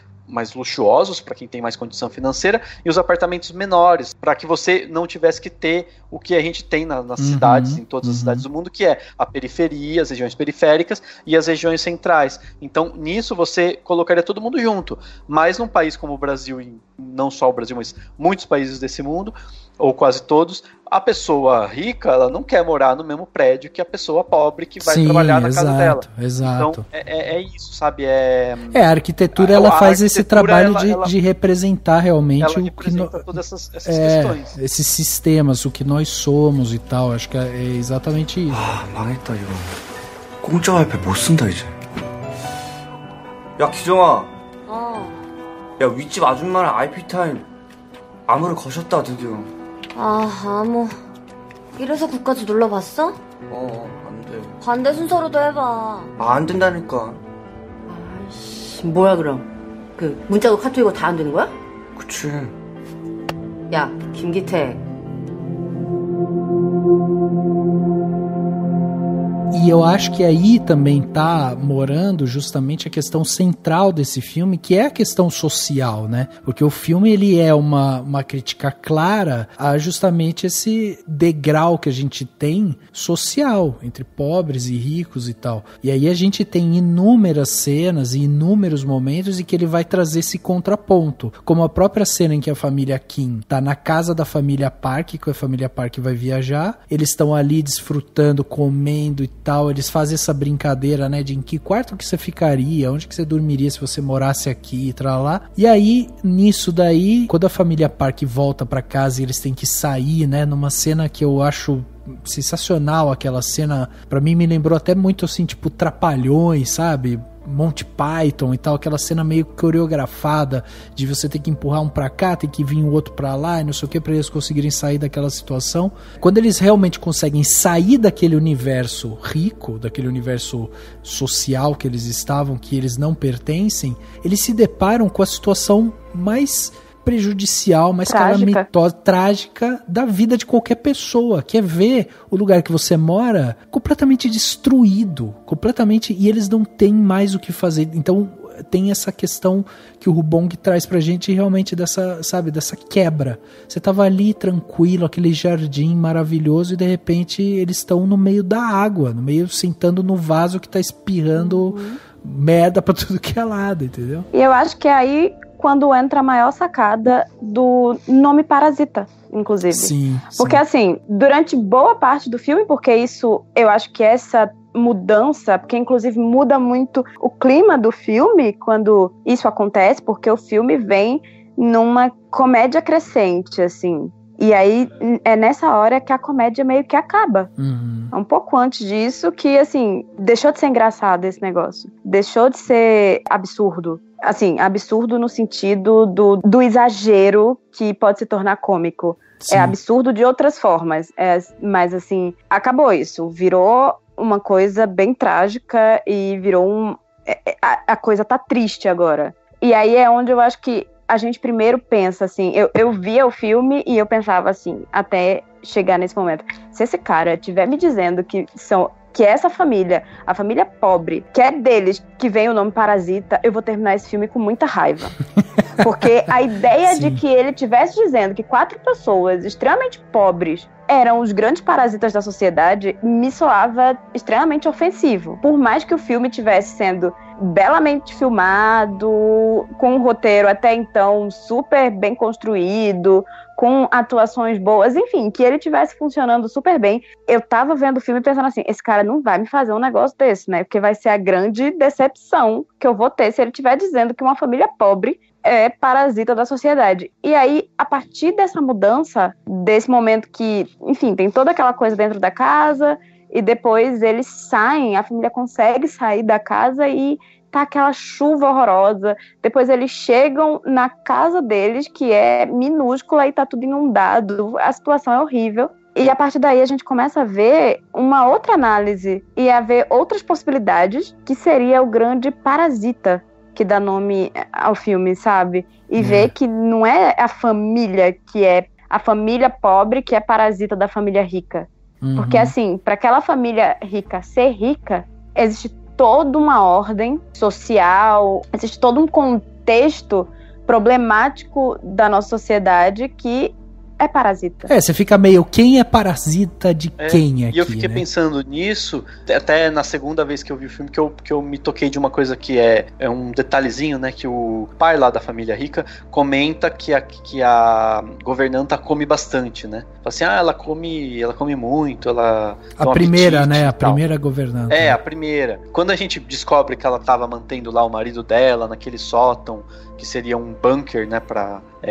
luxuosos, para quem tem mais condição financeira, e os apartamentos menores, para que você não tivesse que ter o que a gente tem nas cidades, em todas as cidades do mundo, que é a periferia, as regiões periféricas e as regiões centrais. Então, nisso você colocaria todo mundo junto. Mas num país como o Brasil, e não só o Brasil, mas muitos países desse mundo, ou quase todos, a pessoa rica, ela não quer morar no mesmo prédio que a pessoa pobre que vai trabalhar na casa dela. Exato. Então, é isso, sabe? A arquitetura, ela faz esse trabalho de representar realmente ela representa todas essas questões. Esses sistemas, o que nós somos e tal. Acho que é exatamente isso. 망했다 이거. 공짜 와이파이 못 쓴다 이제. 야 기정아. 야 윗집 아줌마랑 IP 타임 암호를 거셨다 드디어. 암호. 이래서 국까지 눌러봤어? 안 돼. 반대 순서로도 해봐. 안 된다니까. 아이씨, 뭐야 그럼? 문자고 카톡이고 다 안 되는 거야? 그치. 야, 김기태. E eu acho que aí também tá morando justamente a questão central desse filme, que é a questão social, né? Porque o filme, ele é uma crítica clara a justamente esse degrau que a gente tem social, entre pobres e ricos e tal. E aí a gente tem inúmeras cenas e inúmeros momentos em que ele vai trazer esse contraponto. Como a própria cena em que a família Kim tá na casa da família Park, que a família Park vai viajar, eles estão ali desfrutando, comendo e tal, eles fazem essa brincadeira, né, de em que quarto que você ficaria, onde que você dormiria se você morasse aqui e tal lá. E aí, nisso daí, quando a família Park volta pra casa e eles têm que sair, né, numa cena que eu acho sensacional, aquela cena, pra mim me lembrou até muito assim, tipo Trapalhões, sabe? Monty Python e tal, aquela cena meio coreografada de você ter que empurrar um pra cá, tem que vir o outro pra lá e não sei o que, pra eles conseguirem sair daquela situação. Quando eles realmente conseguem sair daquele universo rico, daquele universo social que eles estavam, que eles não pertencem, eles se deparam com a situação mais prejudicial, mais calamitosa, trágica da vida de qualquer pessoa, que é ver o lugar que você mora completamente destruído, completamente, e eles não têm mais o que fazer. Então tem essa questão que o Rubong traz pra gente realmente dessa, sabe, dessa quebra. Você tava ali tranquilo, aquele jardim maravilhoso, e de repente eles estão no meio da água, no meio, sentando no vaso que tá espirrando merda pra tudo que é lado, entendeu? E eu acho que é aí quando entra a maior sacada do nome Parasita, inclusive. Sim. Porque assim, durante boa parte do filme, porque isso, eu acho que essa mudança, porque inclusive muda muito o clima do filme quando isso acontece, porque o filme vem numa comédia crescente, assim. E aí, é nessa hora que a comédia meio que acaba. Um pouco antes disso, que, assim, deixou de ser engraçado esse negócio. Deixou de ser absurdo. Assim, absurdo no sentido do exagero que pode se tornar cômico. Sim. É absurdo de outras formas. Mas, assim, acabou isso. Virou uma coisa bem trágica e virou a coisa tá triste agora. E aí é onde eu acho que a gente primeiro pensa assim, eu via o filme e eu pensava assim, até chegar nesse momento, se esse cara estiver me dizendo que essa família, a família pobre, que é deles que vem o nome Parasita, eu vou terminar esse filme com muita raiva. Porque a ideia de que ele estivesse dizendo que 4 pessoas extremamente pobres eram os grandes parasitas da sociedade me soava extremamente ofensivo. Por mais que o filme estivesse sendo belamente filmado, com um roteiro até então super bem construído, com atuações boas, enfim, que ele estivesse funcionando super bem. Eu tava vendo o filme pensando assim, esse cara não vai me fazer um negócio desse, né? Porque vai ser a grande decepção que eu vou ter se ele estiver dizendo que uma família pobre é parasita da sociedade. E aí, a partir dessa mudança, desse momento que, enfim, tem toda aquela coisa dentro da casa, e depois eles saem, a família consegue sair da casa e tá aquela chuva horrorosa. Depois eles chegam na casa deles, que é minúscula e tá tudo inundado. A situação é horrível. E a partir daí a gente começa a ver uma outra análise e a ver outras possibilidades, que seria o grande parasita que dá nome ao filme, sabe? E ver que não é a família que é a família pobre que é parasita da família rica. Porque, assim, para aquela família rica ser rica, existe toda uma ordem social, existe todo um contexto problemático da nossa sociedade que é parasita. Você fica meio, quem é parasita de quem aqui, e eu fiquei pensando nisso, até na segunda vez que eu vi o filme, que eu me toquei de uma coisa que é um detalhezinho, né, que o pai lá da família rica comenta que a governanta come bastante, né? Fala assim, ela come muito, ela... A primeira, né, a primeira governanta. A primeira. Quando a gente descobre que ela estava mantendo lá o marido dela naquele sótão, que seria um bunker, né,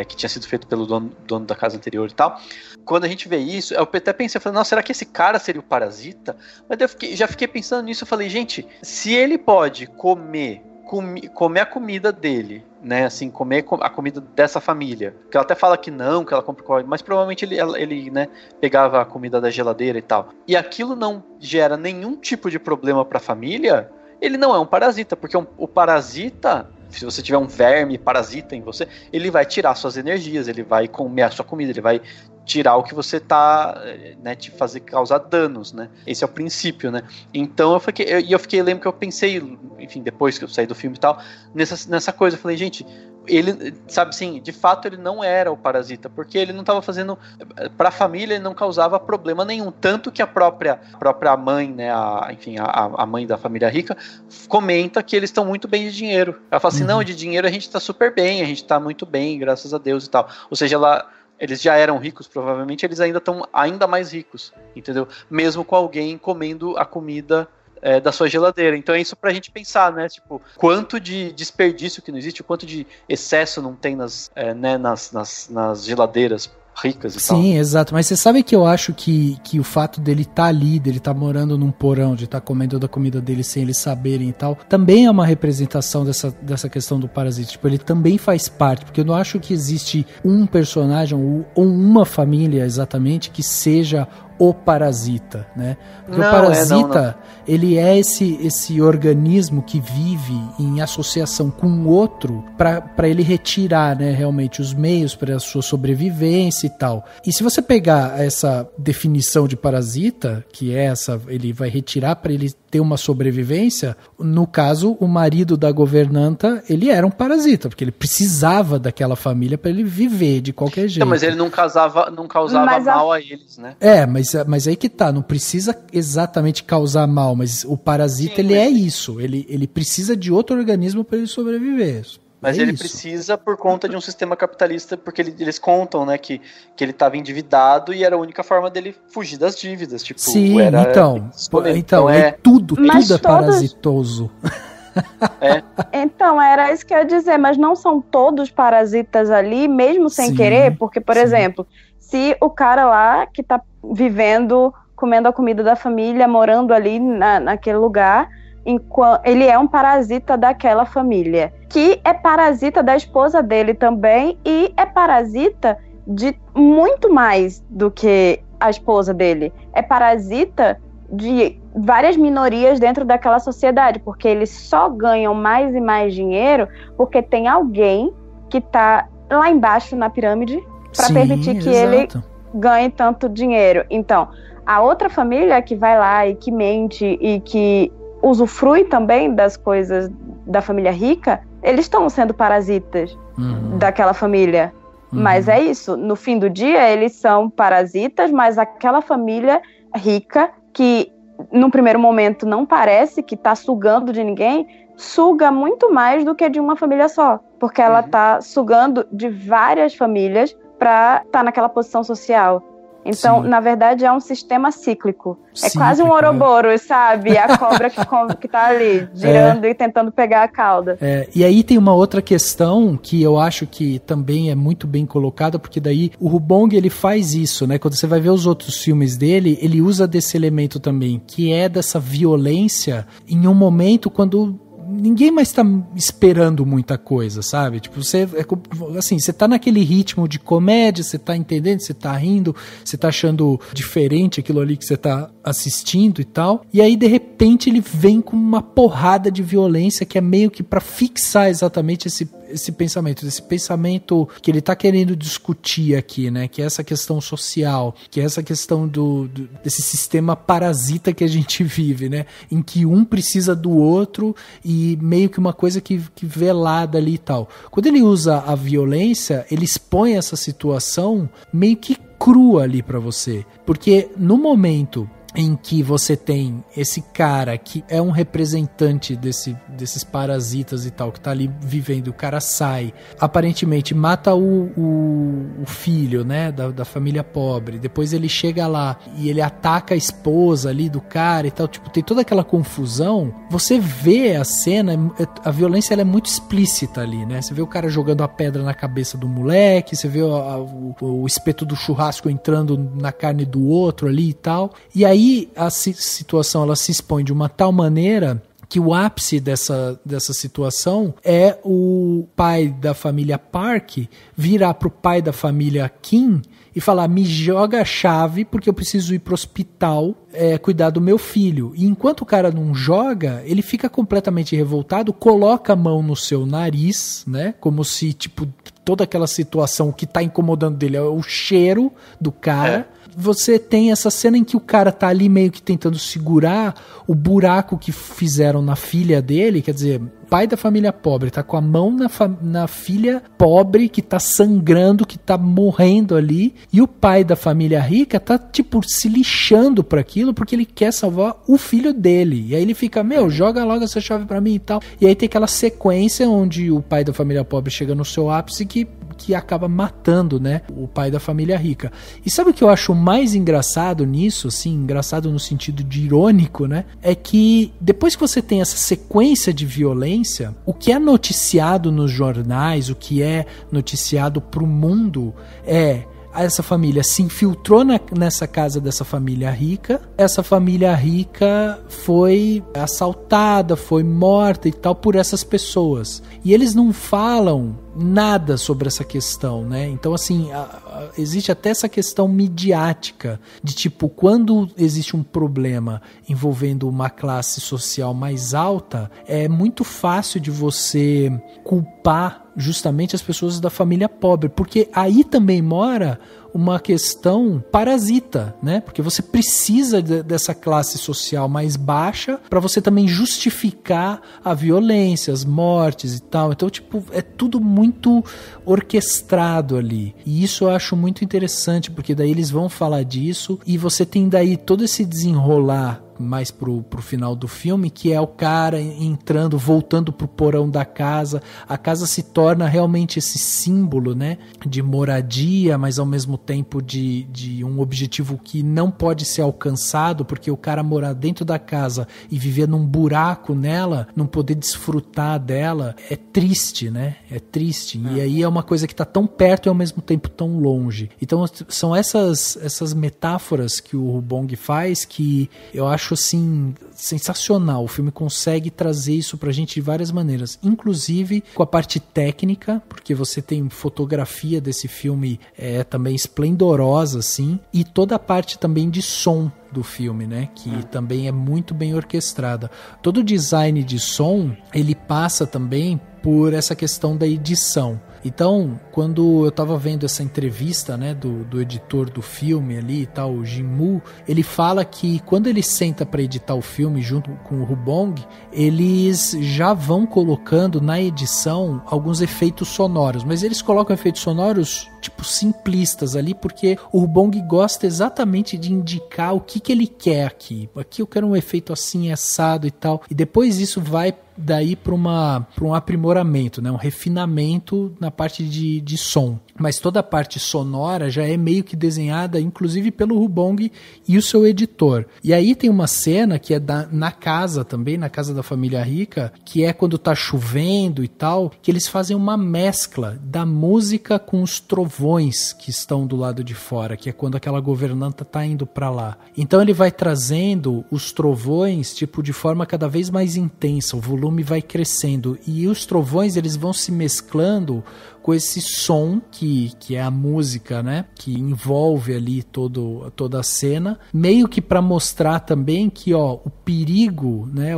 que tinha sido feito pelo dono da casa anterior e tal. Quando a gente vê isso, eu até pensei, eu falei, nossa, será que esse cara seria o parasita? Mas já fiquei pensando nisso, eu falei, gente, se ele pode comer a comida dele, né, assim, comer a comida dessa família, que ela até fala que ela compra, mas provavelmente ele, né, pegava a comida da geladeira e tal, e aquilo não gera nenhum tipo de problema pra família, ele não é um parasita, porque o parasita se você tiver um verme parasita em você, ele vai tirar suas energias, ele vai comer a sua comida, ele vai tirar o que você tá, né, te fazer causar danos, né? Esse é o princípio, né? Então eu lembro que eu pensei, enfim, depois que eu saí do filme e tal, nessa coisa, eu falei, gente, ele, sabe assim, de fato ele não era o parasita, porque ele não estava fazendo, pra família ele não causava problema nenhum, tanto que a própria mãe, né, a mãe da família rica, comenta que eles estão muito bem de dinheiro. Ela fala assim, não, de dinheiro a gente tá super bem, a gente tá muito bem, graças a Deus e tal. Ou seja, eles já eram ricos, provavelmente eles ainda estão ainda mais ricos, entendeu? Mesmo com alguém comendo a comida da sua geladeira. Então é isso pra gente pensar, né? Tipo, quanto de desperdício que não existe, o quanto de excesso não tem nas geladeiras ricas e tal. Sim, exato. Mas você sabe que eu acho que o fato dele estar ali, dele estar morando num porão, de estar comendo da comida dele sem eles saberem e tal, também é uma representação dessa questão do parasita. Tipo, ele também faz parte, porque eu não acho que existe um personagem ou uma família exatamente que seja o parasita, né? Porque o parasita, ele é esse organismo que vive em associação com o outro para ele retirar, né, realmente os meios para a sua sobrevivência e tal. E se você pegar essa definição de parasita, que é essa, ele vai retirar para ele ter uma sobrevivência, no caso, o marido da governanta, ele era um parasita, porque ele precisava daquela família para ele viver de qualquer jeito. Então, mas ele não causava mal a eles, né? Mas aí que tá, não precisa exatamente causar mal, mas o parasita, sim, ele é isso, ele precisa de outro organismo para ele sobreviver. Mas ele precisa por conta de um sistema capitalista, porque eles contam, né, que ele estava endividado e era a única forma dele fugir das dívidas. Tipo, sim, então tudo é parasitoso. Então, era isso que eu ia dizer, mas não são todos parasitas ali, mesmo sem querer, porque, por exemplo, se o cara lá que tá vivendo, comendo a comida da família, morando ali naquele lugar, ele é um parasita daquela família, que é parasita da esposa dele também, e é parasita de muito mais do que a esposa dele. É parasita de várias minorias dentro daquela sociedade, porque eles só ganham mais e mais dinheiro porque tem alguém que tá lá embaixo na pirâmide para permitir que ele ganhe tanto dinheiro. Então, a outra família que vai lá e que mente e que usufrui também das coisas da família rica, eles estão sendo parasitas daquela família. Mas é isso, no fim do dia eles são parasitas, mas aquela família rica que num primeiro momento não parece que está sugando de ninguém, suga muito mais do que de uma família só, porque ela está sugando de várias famílias para estar naquela posição social. Então, na verdade, é um sistema cíclico. É quase um Ouroboros, sabe? A cobra que tá ali, girando e tentando pegar a cauda. E aí tem uma outra questão que eu acho que também é muito bem colocada, porque daí o Rubong, ele faz isso, né? Quando você vai ver os outros filmes dele, ele usa desse elemento também, que é dessa violência em um momento quando ninguém mais tá esperando muita coisa, sabe? Tipo, você tá naquele ritmo de comédia, você tá entendendo, você tá rindo, você tá achando diferente aquilo ali que você tá assistindo e tal. E aí, de repente, ele vem com uma porrada de violência que é meio que pra fixar exatamente esse pensamento que ele tá querendo discutir aqui, né? Que é essa questão social, que é essa questão desse sistema parasita que a gente vive, né? Em que um precisa do outro e meio que uma coisa que velada ali e tal. Quando ele usa a violência, ele expõe essa situação meio que crua ali pra você. Porque no momento em que você tem esse cara que é um representante desses parasitas e tal, que tá ali vivendo, o cara sai, aparentemente mata o filho, né, da família pobre, depois ele chega lá e ele ataca a esposa ali do cara e tal, tipo, tem toda aquela confusão, você vê a cena, a violência ela é muito explícita ali, né, você vê o cara jogando a pedra na cabeça do moleque, você vê o espeto do churrasco entrando na carne do outro ali e tal, e aí a situação ela se expõe de uma tal maneira que o ápice dessa situação é o pai da família Park virar pro pai da família Kim e falar, me joga a chave porque eu preciso ir pro hospital cuidar do meu filho. E enquanto o cara não joga, ele fica completamente revoltado, coloca a mão no seu nariz, né? Como se, tipo, toda aquela situação, o que tá incomodando dele é o cheiro do cara. Você tem essa cena em que o cara tá ali meio que tentando segurar o buraco que fizeram na filha dele, quer dizer, pai da família pobre tá com a mão na filha pobre que tá sangrando, que tá morrendo ali, e o pai da família rica tá, tipo, se lixando pra aquilo porque ele quer salvar o filho dele. E aí ele fica, joga logo essa chave pra mim e tal. E aí tem aquela sequência onde o pai da família pobre chega no seu ápice que acaba matando, né, o pai da família rica. E sabe o que eu acho mais engraçado nisso, assim, engraçado no sentido de irônico, né, é que depois que você tem essa sequência de violência, o que é noticiado nos jornais, o que é noticiado pro mundo essa família se infiltrou nessa casa dessa família rica, essa família rica foi assaltada, foi morta e tal por essas pessoas. E eles não falam nada sobre essa questão, né? Então, assim, existe até essa questão midiática de, tipo, quando existe um problema envolvendo uma classe social mais alta, é muito fácil de você culpar justamente as pessoas da família pobre, porque aí também mora uma questão parasita, né? Porque você precisa dessa classe social mais baixa para você também justificar a violência, as mortes e tal. Então, tipo, é tudo muito orquestrado ali. E isso eu acho muito interessante, porque daí eles vão falar disso e você tem daí todo esse desenrolar mais pro final do filme, que é o cara entrando, voltando pro porão da casa. A casa se torna realmente esse símbolo, né, de moradia, mas ao mesmo tempo de um objetivo que não pode ser alcançado, porque o cara morar dentro da casa e viver num buraco nela, não poder desfrutar dela, é triste, né? É triste. E aí é uma coisa que tá tão perto e ao mesmo tempo tão longe. Então são essas metáforas que o Bong faz que eu acho assim sensacional. O filme consegue trazer isso pra gente de várias maneiras, inclusive com a parte técnica, porque você tem fotografia desse filme também esplendorosa, assim, e toda a parte também de som do filme, né, que também é muito bem orquestrada. Todo o design de som, ele passa também por essa questão da edição. Então, quando eu tava vendo essa entrevista, né, do editor do filme ali e tal, o Jin-Moo, ele fala que quando ele senta para editar o filme junto com o Rubong, eles já vão colocando na edição alguns efeitos sonoros, mas eles colocam efeitos sonoros tipo simplistas ali, porque o Rubong gosta exatamente de indicar o que ele quer aqui. Aqui eu quero um efeito assim, assado e tal, e depois isso vai daí para um aprimoramento, né? Um refinamento na parte de som. Mas toda a parte sonora já é meio que desenhada, inclusive pelo Rubong e o seu editor. E aí tem uma cena que é na casa também, na casa da família rica, que é quando tá chovendo e tal, que eles fazem uma mescla da música com os trovões que estão do lado de fora, que é quando aquela governanta tá indo para lá. Então ele vai trazendo os trovões, tipo, de forma cada vez mais intensa, o volume vai crescendo, e os trovões eles vão se mesclando com esse som que é a música, né, que envolve ali toda a cena, meio que para mostrar também que, ó, o perigo, né,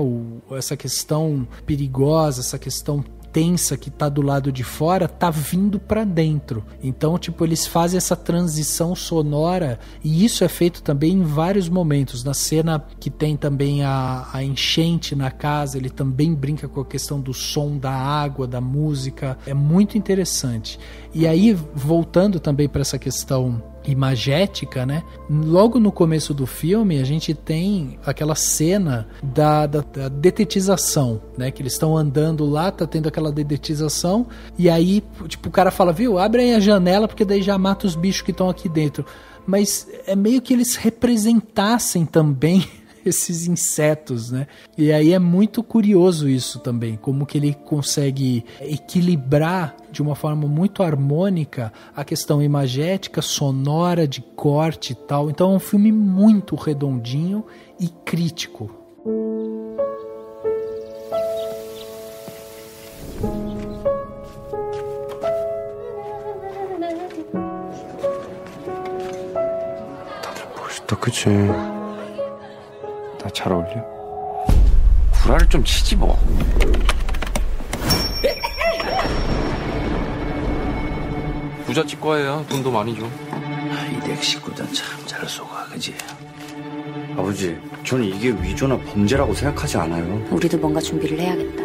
essa questão perigosa, essa questão tensa que tá do lado de fora, tá vindo para dentro. Então, tipo, eles fazem essa transição sonora, e isso é feito também em vários momentos. Na cena que tem também a enchente na casa, ele também brinca com a questão do som da água, da música. É muito interessante. E aí, voltando também para essa questão imagética, né? Logo no começo do filme a gente tem aquela cena da detetização, né? Que eles estão andando lá, tá tendo aquela detetização, e aí, tipo, o cara fala, viu, abre aí a janela porque daí já mata os bichos que estão aqui dentro. Mas é meio que eles representassem também esses insetos, né? E aí é muito curioso isso também, como que ele consegue equilibrar de uma forma muito harmônica a questão imagética, sonora, de corte e tal. Então é um filme muito redondinho e crítico. 그치. 나 잘 어울려? 구라를 좀 치지 뭐. 부잣집 과야 돈도 많이 줘. 이 넥식구단 참 잘 속아, 그지? 아버지, 저는 이게 위조나 범죄라고 생각하지 않아요. 우리도 뭔가 준비를 해야겠다.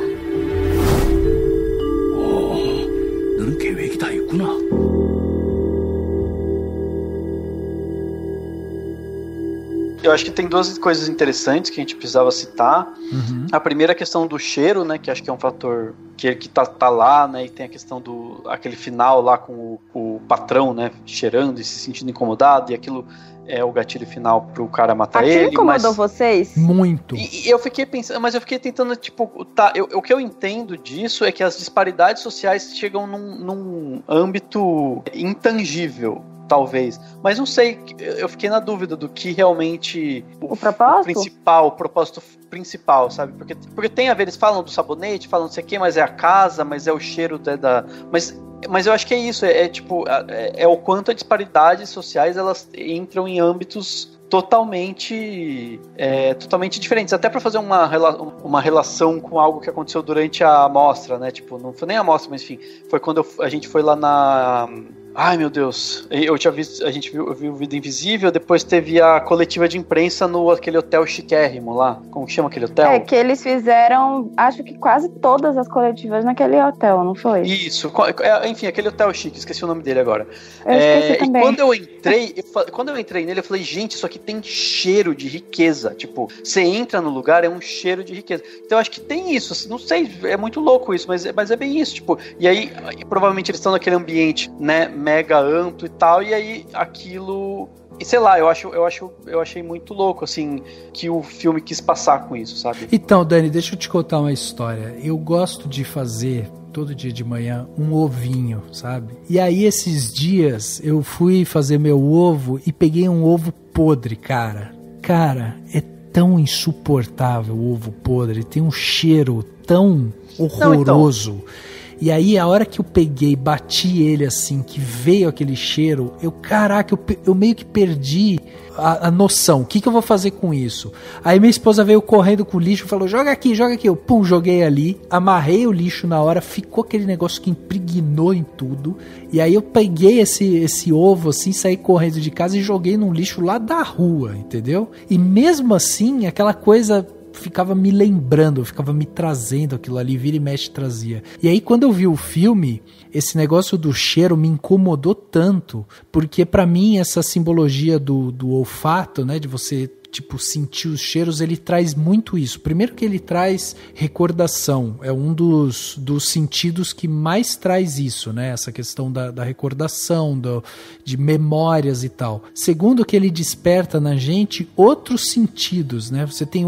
너는 계획이 다 있구나. Eu acho que tem duas coisas interessantes que a gente precisava citar. A primeira é a questão do cheiro, né? Que acho que é um fator que tá lá, né? E tem a questão do aquele final lá com o patrão, né? Cheirando e se sentindo incomodado. E aquilo é o gatilho final pro cara matar ele. Aquilo incomodou vocês? Muito. E eu fiquei pensando, mas eu fiquei tentando, tipo, tá, o que eu entendo disso é que as disparidades sociais chegam num âmbito intangível. Talvez, mas não sei, eu fiquei na dúvida do que realmente o propósito? O propósito principal, sabe? Porque tem a ver, eles falam do sabonete, falam não sei o que, mas é a casa, mas é o cheiro mas eu acho que é isso, tipo, é o quanto as disparidades sociais, elas entram em âmbitos totalmente diferentes, até para fazer uma relação com algo que aconteceu durante a amostra, né? Tipo, não foi nem a amostra, mas enfim, foi quando a gente foi lá na... Ai, meu Deus, a gente viu Vida Invisível, depois teve a coletiva de imprensa aquele hotel chiquérrimo lá, como que chama aquele hotel? É, que eles fizeram, acho que quase todas as coletivas naquele hotel, não foi? Isso, enfim, aquele hotel chique, esqueci o nome dele agora. Eu esqueci também. E quando eu entrei nele, eu falei, gente, isso aqui tem cheiro de riqueza, tipo, você entra no lugar, é um cheiro de riqueza. Então, eu acho que tem isso, não sei, é muito louco isso, mas é bem isso, tipo, e aí, provavelmente eles estão naquele ambiente, né, mega amplo e tal, e aí aquilo... E sei lá, eu achei muito louco, assim, que o filme quis passar com isso, sabe? Então, Dani, deixa eu te contar uma história. Eu gosto de fazer, todo dia de manhã, um ovinho, sabe? E aí, esses dias, eu fui fazer meu ovo e peguei um ovo podre, cara. Cara, é tão insuportável o ovo podre, tem um cheiro tão horroroso. Não, então... E aí, a hora que eu peguei, bati ele assim, que veio aquele cheiro, eu meio que perdi a noção. O que eu vou fazer com isso? Aí minha esposa veio correndo com o lixo e falou, joga aqui. Eu, pum, joguei ali, amarrei o lixo na hora, ficou aquele negócio que impregnou em tudo. E aí eu peguei esse ovo assim, saí correndo de casa e joguei num lixo lá da rua, entendeu? E mesmo assim, aquela coisa... ficava me lembrando, ficava me trazendo aquilo ali, vira e mexe trazia. E aí quando eu vi o filme, esse negócio do cheiro me incomodou tanto, porque pra mim essa simbologia do olfato, né, de você tipo sentir os cheiros, ele traz muito isso. Primeiro que ele traz recordação, é um dos sentidos que mais traz isso, né, essa questão da recordação, de memórias e tal. Segundo que ele desperta na gente outros sentidos, né, você tem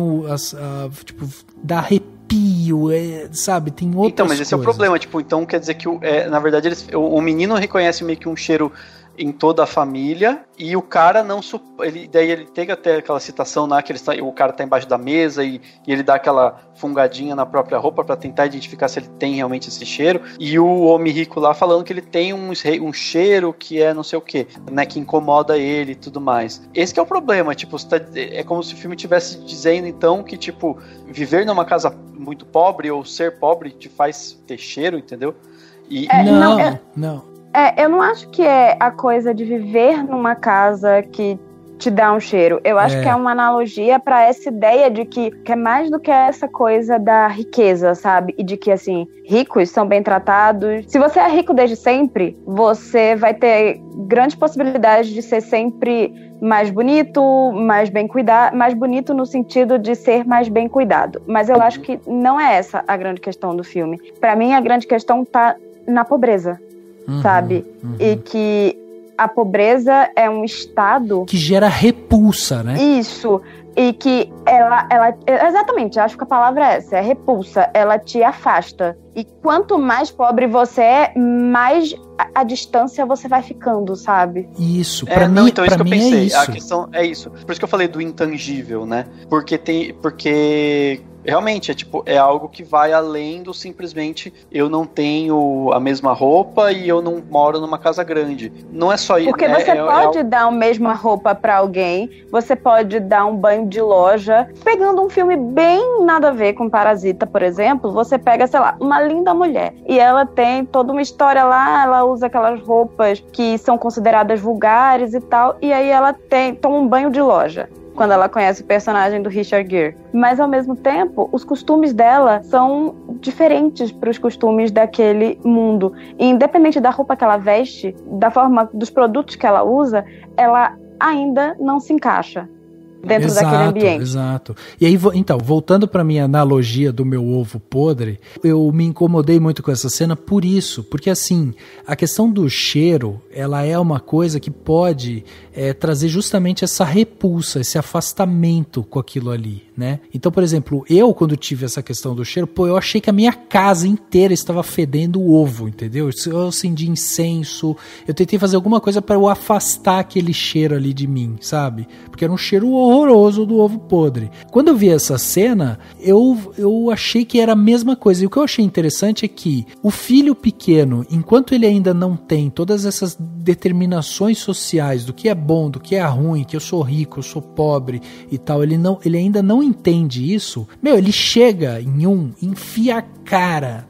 tipo, dá arrepio, sabe, tem outras Então, mas esse coisas. É o problema, tipo, então quer dizer que na verdade o menino reconhece meio que um cheiro em toda a família, e o cara não... Daí ele tem até aquela citação lá, que o cara tá embaixo da mesa e ele dá aquela fungadinha na própria roupa pra tentar identificar se ele tem realmente esse cheiro, e o homem rico lá falando que ele tem um cheiro que é não sei o que, né, que incomoda ele e tudo mais. Esse que é o problema, tipo, é como se o filme estivesse dizendo então que, tipo, viver numa casa muito pobre ou ser pobre te faz ter cheiro, entendeu? E... Não. Eu não acho que é a coisa de viver numa casa que te dá um cheiro. Eu acho que é uma analogia para essa ideia de que é mais do que essa coisa da riqueza, sabe? E de que, assim, ricos são bem tratados. Se você é rico desde sempre, você vai ter grandes possibilidades de ser sempre mais bonito, mais bem cuidado, mais bonito no sentido de ser mais bem cuidado. Mas eu acho que não é essa a grande questão do filme. Para mim, a grande questão tá na pobreza. Sabe? E que a pobreza é um estado... que gera repulsa, né? Isso. E que ela... Exatamente, acho que a palavra é essa, é repulsa. Ela te afasta. E quanto mais pobre você é, mais a distância você vai ficando, sabe? Isso, pra mim, então isso que eu pensei. É isso. A questão é isso. Por isso que eu falei do intangível, né? Porque realmente é algo que vai além do simplesmente eu não tenho a mesma roupa e eu não moro numa casa grande. Não é só isso. Porque você pode dar a mesma roupa pra alguém, você pode dar um banho de loja. Pegando um filme bem nada a ver com Parasita, por exemplo, você pega, sei lá, uma linda mulher e ela tem toda uma história lá, ela usa aquelas roupas que são consideradas vulgares e tal, e aí ela toma um banho de loja quando ela conhece o personagem do Richard Gere. Mas, ao mesmo tempo, os costumes dela são diferentes para os costumes daquele mundo. E, independente da roupa que ela veste, da forma dos produtos que ela usa, ela ainda não se encaixa dentro daquele ambiente. Exato. E aí, então, voltando para minha analogia do meu ovo podre, eu me incomodei muito com essa cena por isso, porque assim, a questão do cheiro, ela é uma coisa que pode trazer justamente essa repulsa, esse afastamento com aquilo ali, né? Então, por exemplo, eu quando tive essa questão do cheiro, eu achei que a minha casa inteira estava fedendo o ovo, entendeu? Eu acendi incenso, eu tentei fazer alguma coisa para eu afastar aquele cheiro ali de mim, sabe? Porque era um cheiro horroroso do ovo podre. Quando eu vi essa cena, eu achei que era a mesma coisa. E o que eu achei interessante é que o filho pequeno, enquanto ele ainda não tem todas essas determinações sociais do que é bom, do que é ruim, que eu sou rico, eu sou pobre e tal, ele ainda não entende isso. Ele chega enfia a cara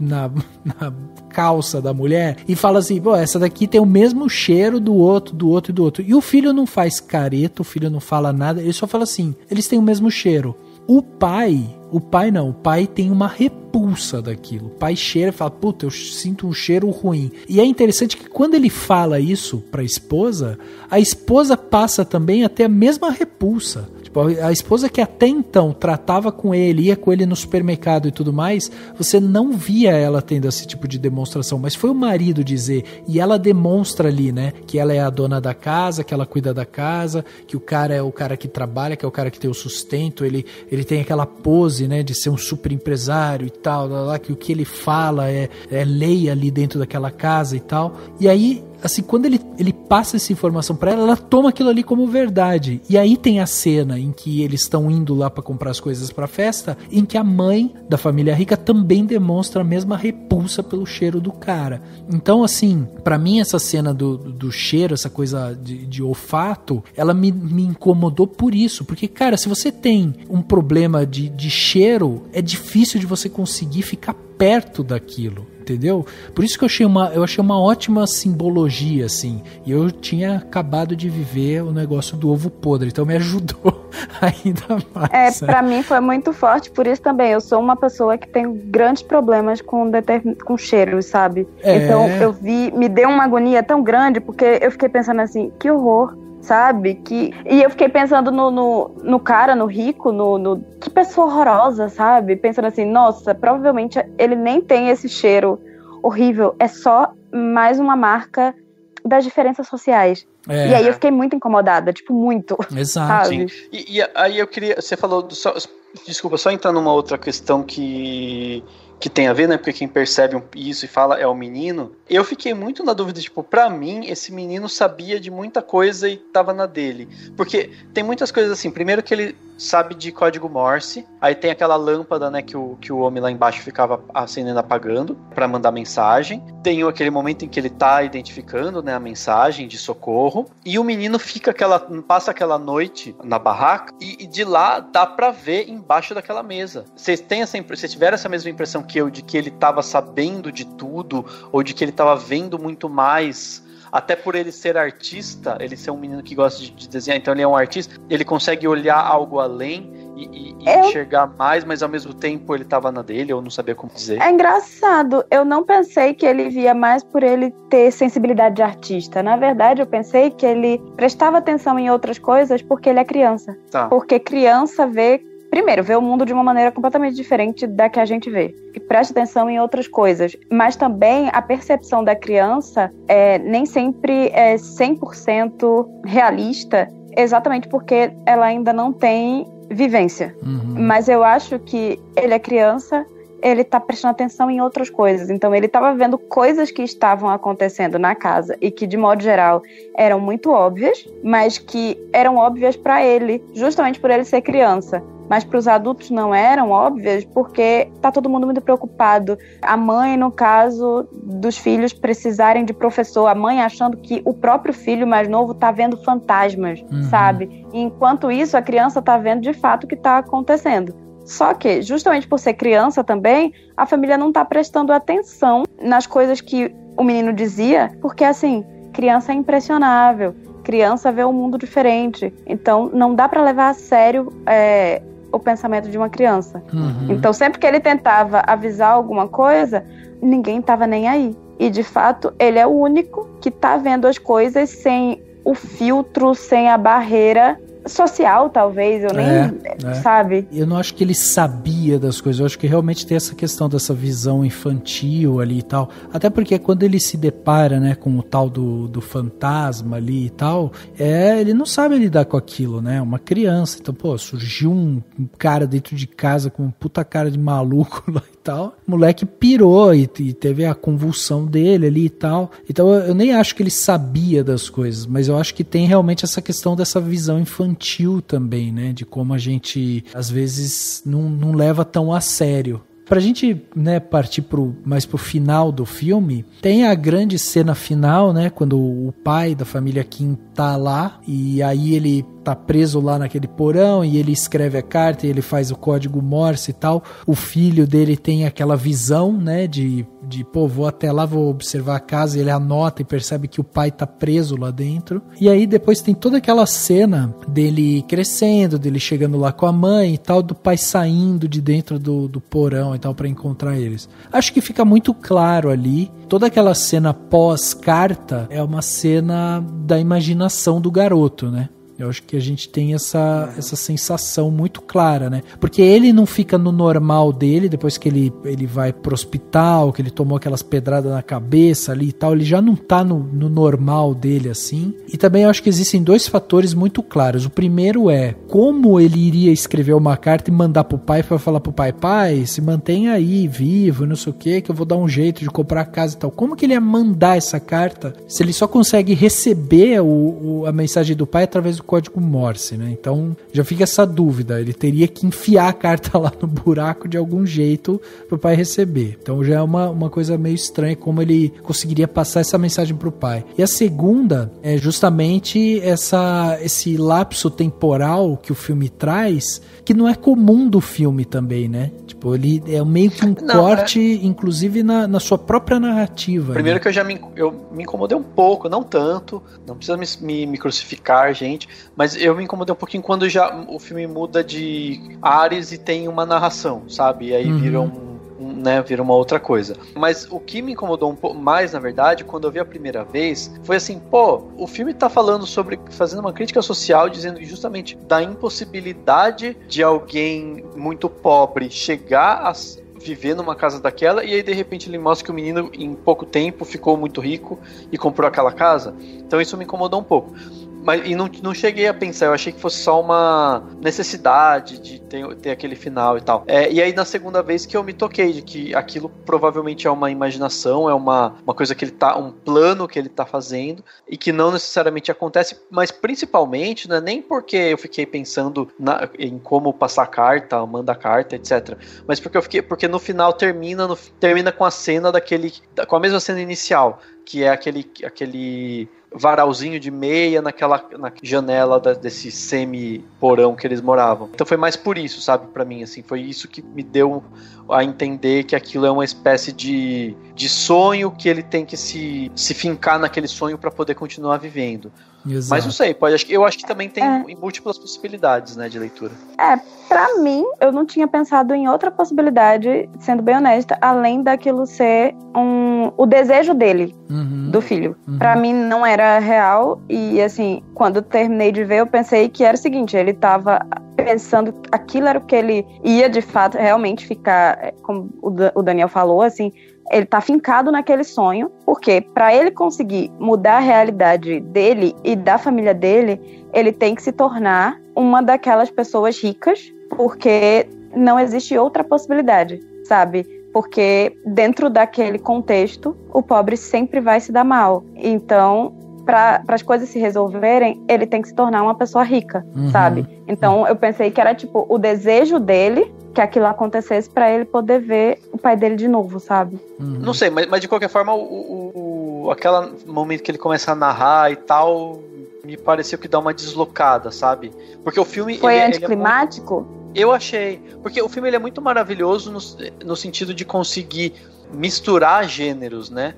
na calça da mulher e fala assim, essa daqui tem o mesmo cheiro do outro. E o filho não faz careta, o filho não fala nada, ele só fala assim, eles têm o mesmo cheiro. O pai tem uma repulsa daquilo. O pai cheira e fala, puta, eu sinto um cheiro ruim. E é interessante que quando ele fala isso pra esposa, a esposa passa também a ter a mesma repulsa. A esposa que até então tratava com ele, ia com ele no supermercado e tudo mais, você não via ela tendo esse tipo de demonstração, mas foi o marido dizer, e ela demonstra ali, né, que ela é a dona da casa, que ela cuida da casa, que o cara é o cara que trabalha, que é o cara que tem o sustento, ele tem aquela pose, né, de ser um super empresário e tal, que o que ele fala é lei ali dentro daquela casa e tal, e aí, assim, quando ele passa essa informação pra ela toma aquilo ali como verdade. E aí tem a cena em que eles estão indo lá pra comprar as coisas pra festa, em que a mãe da família rica também demonstra a mesma repulsa pelo cheiro do cara. Então, assim, pra mim essa cena do cheiro, essa coisa de olfato, ela me incomodou por isso. Porque, cara, se você tem um problema de cheiro, é difícil de você conseguir ficar perto daquilo, entendeu? Por isso que eu achei uma ótima simbologia, assim, e eu tinha acabado de viver o negócio do ovo podre, então me ajudou ainda mais. Pra mim foi muito forte, por isso também, eu sou uma pessoa que tem grandes problemas com cheiros, sabe? Então me deu uma agonia tão grande, porque eu fiquei pensando assim, que horror, sabe? E eu fiquei pensando no cara, no rico, que pessoa horrorosa, sabe? Pensando assim, nossa, provavelmente ele nem tem esse cheiro horrível, é só mais uma marca das diferenças sociais. E aí eu fiquei muito incomodada, muito. Exato. Sabe? E aí eu queria, você falou, desculpa, só entrar numa outra questão que tem a ver, né, porque quem percebe isso e fala é o menino. Eu fiquei muito na dúvida, pra mim, esse menino sabia de muita coisa e tava na dele. Porque tem muitas coisas assim, primeiro que ele sabe de código Morse, aí tem aquela lâmpada, né, que o homem lá embaixo ficava acendendo e apagando pra mandar mensagem. Tem aquele momento em que ele tá identificando, né, a mensagem de socorro, e o menino passa aquela noite na barraca, e de lá dá pra ver embaixo daquela mesa. Vocês tiveram essa mesma impressão que eu, de que ele tava sabendo de tudo, ou de que ele tava vendo muito mais, até por ele ser artista, ele ser um menino que gosta de desenhar, então ele é um artista, ele consegue olhar algo além e enxergar mais, mas ao mesmo tempo ele tava na dele, eu não sabia como dizer. É engraçado, eu não pensei que ele via mais por ele ter sensibilidade de artista. Na verdade, eu pensei que ele prestava atenção em outras coisas porque ele é criança. Tá. Porque criança vê o mundo de uma maneira completamente diferente da que a gente vê. E presta atenção em outras coisas. Mas também a percepção da criança nem sempre é 100% realista, exatamente porque ela ainda não tem vivência. Mas eu acho que ele é criança, ele tá prestando atenção em outras coisas. Então ele tava vendo coisas que estavam acontecendo na casa e que, de modo geral, eram muito óbvias, mas que eram óbvias pra ele, justamente por ele ser criança. mas para os adultos não eram óbvias, porque tá todo mundo muito preocupado. A mãe, no caso dos filhos precisarem de professor, a mãe achando que o próprio filho mais novo tá vendo fantasmas, sabe? E enquanto isso, a criança tá vendo de fato o que tá acontecendo. Só que, justamente por ser criança também, a família não tá prestando atenção nas coisas que o menino dizia, porque, assim, criança é impressionável, criança vê um mundo diferente, então não dá para levar a sério o pensamento de uma criança. Então, sempre que ele tentava avisar alguma coisa, ninguém tava nem aí. E, de fato, ele é o único que tá vendo as coisas sem o filtro, sem a barreira social, talvez, eu nem, sabe? Eu não acho que ele sabia das coisas, eu acho que realmente tem essa questão dessa visão infantil ali e tal, até porque quando ele se depara, né, com o tal do fantasma ali e tal, ele não sabe lidar com aquilo, né, uma criança, então, pô, surgiu um cara dentro de casa com uma puta cara de maluco lá e tal, o moleque pirou e teve a convulsão dele ali e tal, então eu nem acho que ele sabia das coisas, mas eu acho que tem realmente essa questão dessa visão infantil também, né, de como a gente às vezes não leva tão a sério. Pra gente, né, partir mais pro final do filme, tem a grande cena final, né, quando o pai da família Kim tá lá, e aí ele tá preso lá naquele porão, e ele escreve a carta, e ele faz o código Morse e tal. O filho dele tem aquela visão, né, de pô, vou até lá, vou observar a casa, e ele anota e percebe que o pai tá preso lá dentro. E aí depois tem toda aquela cena dele crescendo, dele chegando lá com a mãe e tal, do pai saindo de dentro do porão e tal pra encontrar eles. Acho que fica muito claro ali, toda aquela cena pós-carta é uma cena da imaginação do garoto, né? Eu acho que a gente tem essa sensação muito clara, né? Porque ele não fica no normal dele, depois que ele vai pro hospital, que ele tomou aquelas pedradas na cabeça ali e tal, ele já não tá no normal dele, assim. E também eu acho que existem dois fatores muito claros. O primeiro é como ele iria escrever uma carta e mandar pro pai para falar pro pai, se mantenha aí, vivo, não sei o que eu vou dar um jeito de comprar a casa e tal. Como que ele ia mandar essa carta se ele só consegue receber a mensagem do pai através do código Morse, né? Então já fica essa dúvida, ele teria que enfiar a carta lá no buraco de algum jeito pro pai receber. Então já é uma coisa meio estranha como ele conseguiria passar essa mensagem pro pai. E a segunda é justamente esse lapso temporal que o filme traz, que não é comum do filme também, né? Tipo, ele é meio que um corte, inclusive na sua própria narrativa. Primeiro, né? Que eu me incomodei um pouco, não tanto, não precisa me crucificar, gente, mas eu me incomodei um pouquinho quando já o filme muda de ares e tem uma narração, sabe? E aí vira uma outra coisa. Mas o que me incomodou um pouco mais, na verdade, quando eu vi a primeira vez, foi assim, pô, o filme tá fazendo uma crítica social, dizendo justamente da impossibilidade de alguém muito pobre chegar a viver numa casa daquela, e aí de repente ele mostra que o menino em pouco tempo ficou muito rico e comprou aquela casa. Então isso me incomodou um pouco. E não cheguei a pensar, eu achei que fosse só uma necessidade de ter aquele final e tal. E aí na segunda vez que eu me toquei de que aquilo provavelmente é uma imaginação, é uma coisa que um plano que ele tá fazendo e que não necessariamente acontece, mas principalmente, né, nem porque eu fiquei pensando em como passar carta, mandar carta, etc. Mas porque no final termina com a cena com a mesma cena inicial, que é aquele varalzinho de meia na janela desse semi-porão que eles moravam. Então foi mais por isso, sabe, pra mim, assim, foi isso que me deu a entender que aquilo é uma espécie de sonho que ele tem que se fincar naquele sonho pra poder continuar vivendo. Exato. Mas não sei, eu acho que também tem múltiplas possibilidades, né, de leitura. Pra mim, eu não tinha pensado em outra possibilidade, sendo bem honesta, além daquilo ser o desejo dele, do filho. Pra mim não era real, e assim, quando eu terminei de ver, eu pensei que era o seguinte, ele tava pensando que aquilo era o que ele ia de fato realmente ficar, como o Daniel falou, assim, ele tá fincado naquele sonho, porque para ele conseguir mudar a realidade dele e da família dele, ele tem que se tornar uma daquelas pessoas ricas, porque não existe outra possibilidade, sabe? Porque dentro daquele contexto, o pobre sempre vai se dar mal. Então, para as coisas se resolverem, ele tem que se tornar uma pessoa rica, sabe? Então eu pensei que era tipo o desejo dele que aquilo acontecesse pra ele poder ver o pai dele de novo, sabe? Não sei, mas de qualquer forma, aquele momento que ele começa a narrar e tal, me pareceu que dá uma deslocada, sabe? Porque o filme... Foi anticlimático? Eu achei. Porque o filme ele é muito maravilhoso no sentido de conseguir misturar gêneros, né?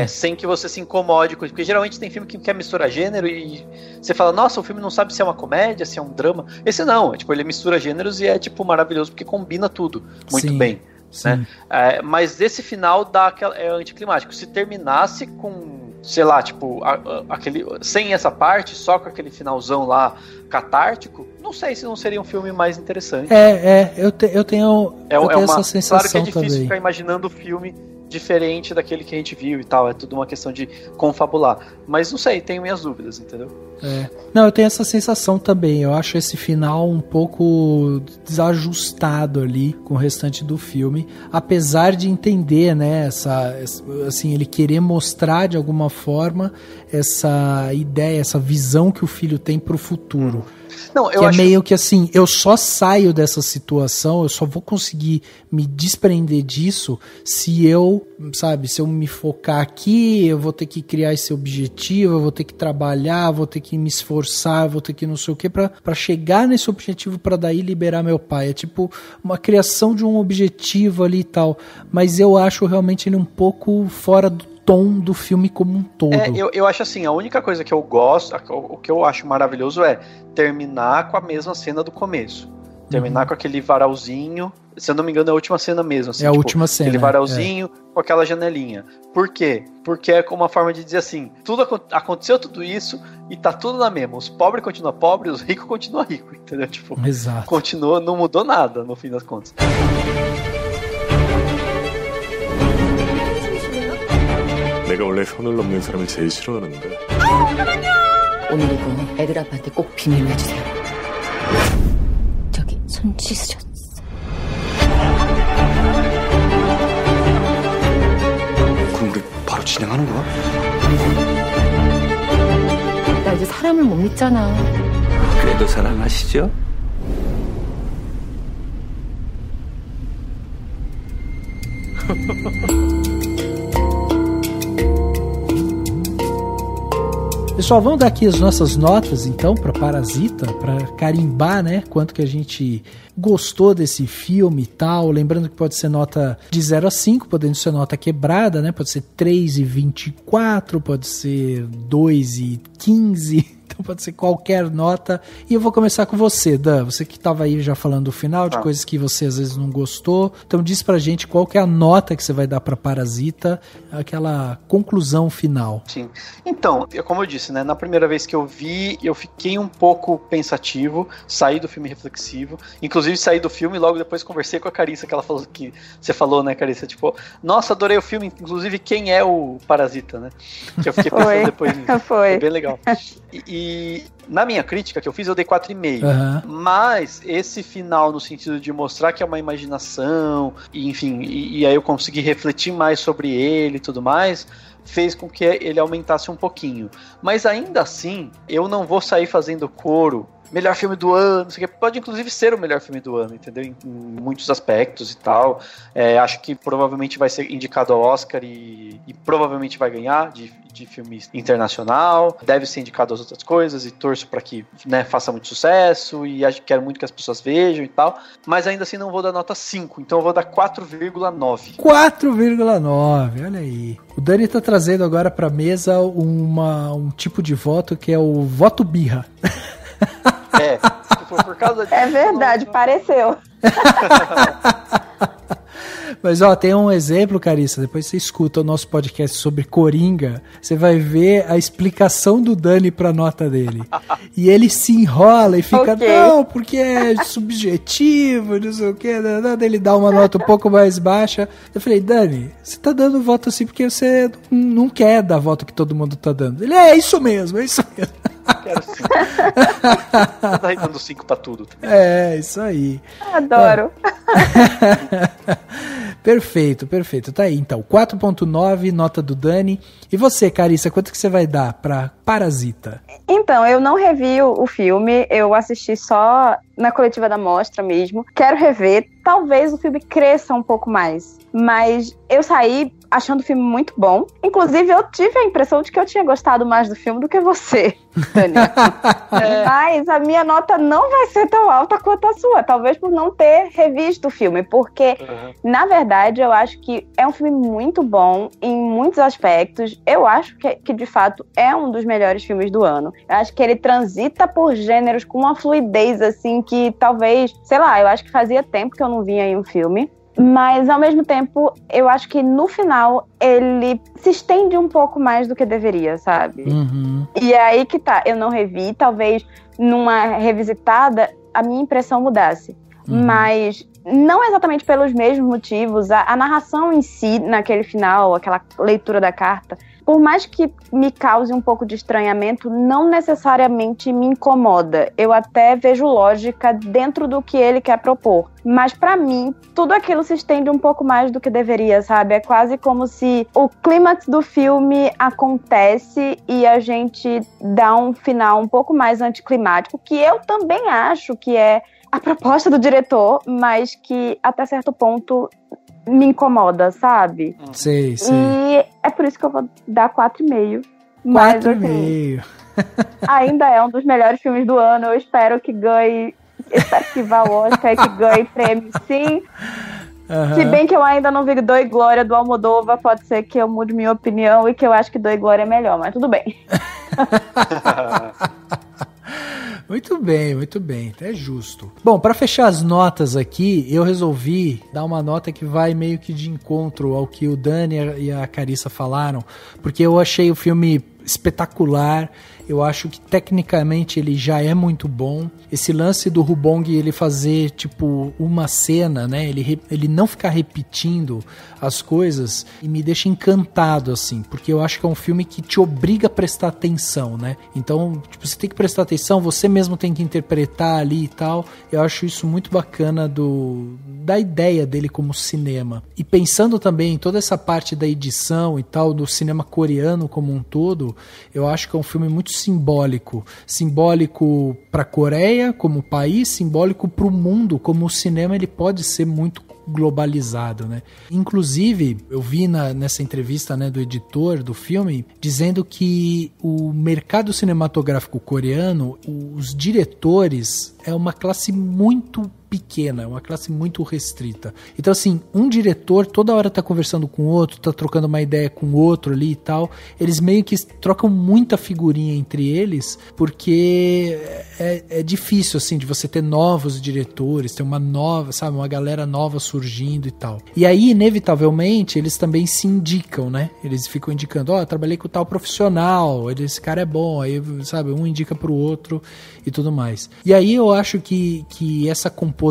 Sem que você se incomode com isso. Porque geralmente tem filme que quer misturar gênero e você fala, nossa, o filme não sabe se é uma comédia, se é um drama. Esse não, tipo, ele mistura gêneros e é tipo maravilhoso porque combina tudo muito bem. Né? Mas esse final é anticlimático. Se terminasse com, sei lá, tipo, sem essa parte, só com aquele finalzão lá catártico, não sei se não seria um filme mais interessante. Eu tenho essa sensação. Claro que é difícil também ficar imaginando o filme diferente daquele que a gente viu e tal, é tudo uma questão de confabular, mas não sei, tenho minhas dúvidas, entendeu? Não, eu tenho essa sensação também, eu acho esse final um pouco desajustado ali com o restante do filme, apesar de entender, né, assim, ele querer mostrar de alguma forma essa ideia, essa visão que o filho tem pro futuro. Não, eu que acho... é meio que assim, eu só saio dessa situação, eu só vou conseguir me desprender disso se eu, sabe, se eu me focar aqui, eu vou ter que criar esse objetivo, eu vou ter que trabalhar, vou ter que me esforçar, vou ter que não sei o que pra chegar nesse objetivo pra daí liberar meu pai. É tipo uma criação de um objetivo ali e tal, mas eu acho realmente ele um pouco fora do tom do filme como um todo. Eu acho assim, a única coisa que eu gosto, o que eu acho maravilhoso é terminar com a mesma cena do começo. Terminar com aquele varalzinho, se eu não me engano é a última cena mesmo. Assim, a última cena. Aquele varalzinho com aquela janelinha. Por quê? Porque é como uma forma de dizer assim, aconteceu tudo isso e tá tudo na mesma. Os pobres continuam pobres, os ricos continuam ricos, entendeu? Tipo, exato. Continua, não mudou nada no fim das contas. 내가 원래 손을 넘는 사람을 제일 싫어하는데. 오늘 이거 애들 아빠한테 꼭 비밀로 해주세요. 저기 손 씻으셨어. 그럼 우리 바로 진행하는 거야? 나 이제 사람을 못 믿잖아. 그래도 사랑하시죠? Pessoal, vamos dar aqui as nossas notas, então, para Parasita, para carimbar, né, quanto que a gente gostou desse filme e tal. Lembrando que pode ser nota de 0 a 5, podendo ser nota quebrada, né, pode ser 3,24, pode ser 2,15, então pode ser qualquer nota. E eu vou começar com você, Dan, você que estava aí já falando do final, de coisas que você às vezes não gostou. Então diz pra gente qual que é a nota que você vai dar pra Parasita, aquela conclusão final. Sim. Então, como eu disse, né, na primeira vez que eu vi, eu fiquei um pouco pensativo, saí do filme reflexivo, inclusive saí do filme e logo depois conversei com a Carissa, que ela falou que você falou, né, Carissa, tipo, nossa, adorei o filme, inclusive quem é o Parasita, né? Que eu fiquei pensando depois nisso. Foi bem legal. E na minha crítica que eu fiz, eu dei 4,5. Mas esse final, no sentido de mostrar que é uma imaginação, e, enfim, e aí eu consegui refletir mais sobre ele e tudo mais, fez com que ele aumentasse um pouquinho. Mas ainda assim, eu não vou sair fazendo coro. Melhor filme do ano, não sei o que. Pode inclusive ser o melhor filme do ano, entendeu? Em muitos aspectos e tal. Acho que provavelmente vai ser indicado ao Oscar e provavelmente vai ganhar de filme internacional. Deve ser indicado às outras coisas e torço para que, né, faça muito sucesso e quero muito que as pessoas vejam e tal. Mas ainda assim não vou dar nota 5, então eu vou dar 4,9. 4,9, olha aí. O Dani tá trazendo agora pra mesa um tipo de voto que é o voto birra. Por causa disso, é verdade, pareceu. Mas ó, tem um exemplo, Carissa, depois você escuta o nosso podcast sobre Coringa, você vai ver a explicação do Dani pra nota dele. E ele se enrola e fica, não, porque é subjetivo, não sei o que, ele dá uma nota um pouco mais baixa. Eu falei, Dani, você tá dando voto assim porque você não quer dar voto que todo mundo tá dando. Ele, é isso mesmo, é isso mesmo. Quero 5. Tá dando 5 pra tudo. É, isso aí. Adoro. Perfeito. Tá aí, então. 4.9, nota do Dani. E você, Carissa, quanto que você vai dar pra Parasita? Então, eu não revi o filme, eu assisti só na coletiva da mostra mesmo. Quero rever, talvez o filme cresça um pouco mais. Mas eu saí achando o filme muito bom. Inclusive, eu tive a impressão de que eu tinha gostado mais do filme do que você, Daniel. Mas a minha nota não vai ser tão alta quanto a sua. Talvez por não ter revisto o filme. Porque, na verdade, eu acho que é um filme muito bom em muitos aspectos. Eu acho que de fato, é um dos melhores filmes do ano. Eu acho que ele transita por gêneros com uma fluidez, assim, que talvez... Sei lá, eu acho que fazia tempo que eu não vinha em um filme. Mas, ao mesmo tempo, eu acho que no final ele se estende um pouco mais do que deveria, sabe? E é aí que tá. Eu não revi, talvez numa revisitada a minha impressão mudasse. Mas não exatamente pelos mesmos motivos. A narração em si, naquele final, aquela leitura da carta, por mais que me cause um pouco de estranhamento, não necessariamente me incomoda. Eu até vejo lógica dentro do que ele quer propor. Mas pra mim, tudo aquilo se estende um pouco mais do que deveria, sabe? É quase como se o clímax do filme acontece e a gente dá um final um pouco mais anticlimático, que eu também acho que é a proposta do diretor, mas que até certo ponto me incomoda, sabe? Sei. E é por isso que eu vou dar 4,5. 4,5. Ainda é um dos melhores filmes do ano. Eu espero que ganhe, espero que vá ao Oscar e que ganhe prêmio, sim. Se bem que eu ainda não vi Dor e Glória do Almodóvar, pode ser que eu mude minha opinião e que eu acho que Dor e Glória é melhor, mas tudo bem. Muito bem, é justo. Bom, para fechar as notas aqui, eu resolvi dar uma nota que vai meio que de encontro ao que o Dani e a Carissa falaram, porque eu achei o filme espetacular. Eu acho que tecnicamente ele já é muito bom. Esse lance do Rubong, ele fazer tipo uma cena, né? Ele não ficar repetindo as coisas e me deixa encantado, assim, porque eu acho que é um filme que te obriga a prestar atenção, né? Então, tipo, você tem que prestar atenção, você mesmo tem que interpretar ali e tal. Eu acho isso muito bacana da ideia dele como cinema. E pensando também em toda essa parte da edição e tal, do cinema coreano como um todo, eu acho que é um filme muito simbólico para a Coreia como país, simbólico para o mundo, como o cinema ele pode ser muito globalizado, né? Inclusive, eu vi nessa entrevista, né, do editor do filme, dizendo que o mercado cinematográfico coreano, os diretores, é uma classe muito pequena, é uma classe muito restrita. Então, assim, um diretor toda hora tá conversando com o outro, tá trocando uma ideia com o outro ali e tal. Eles meio que trocam muita figurinha entre eles, porque é difícil, assim, de você ter novos diretores, ter uma nova, sabe, uma galera nova surgindo e tal. E aí, inevitavelmente, eles também se indicam, né? Eles ficam indicando, eu trabalhei com tal profissional, esse cara é bom, aí, sabe, um indica pro outro e tudo mais. E aí eu acho que essa composição,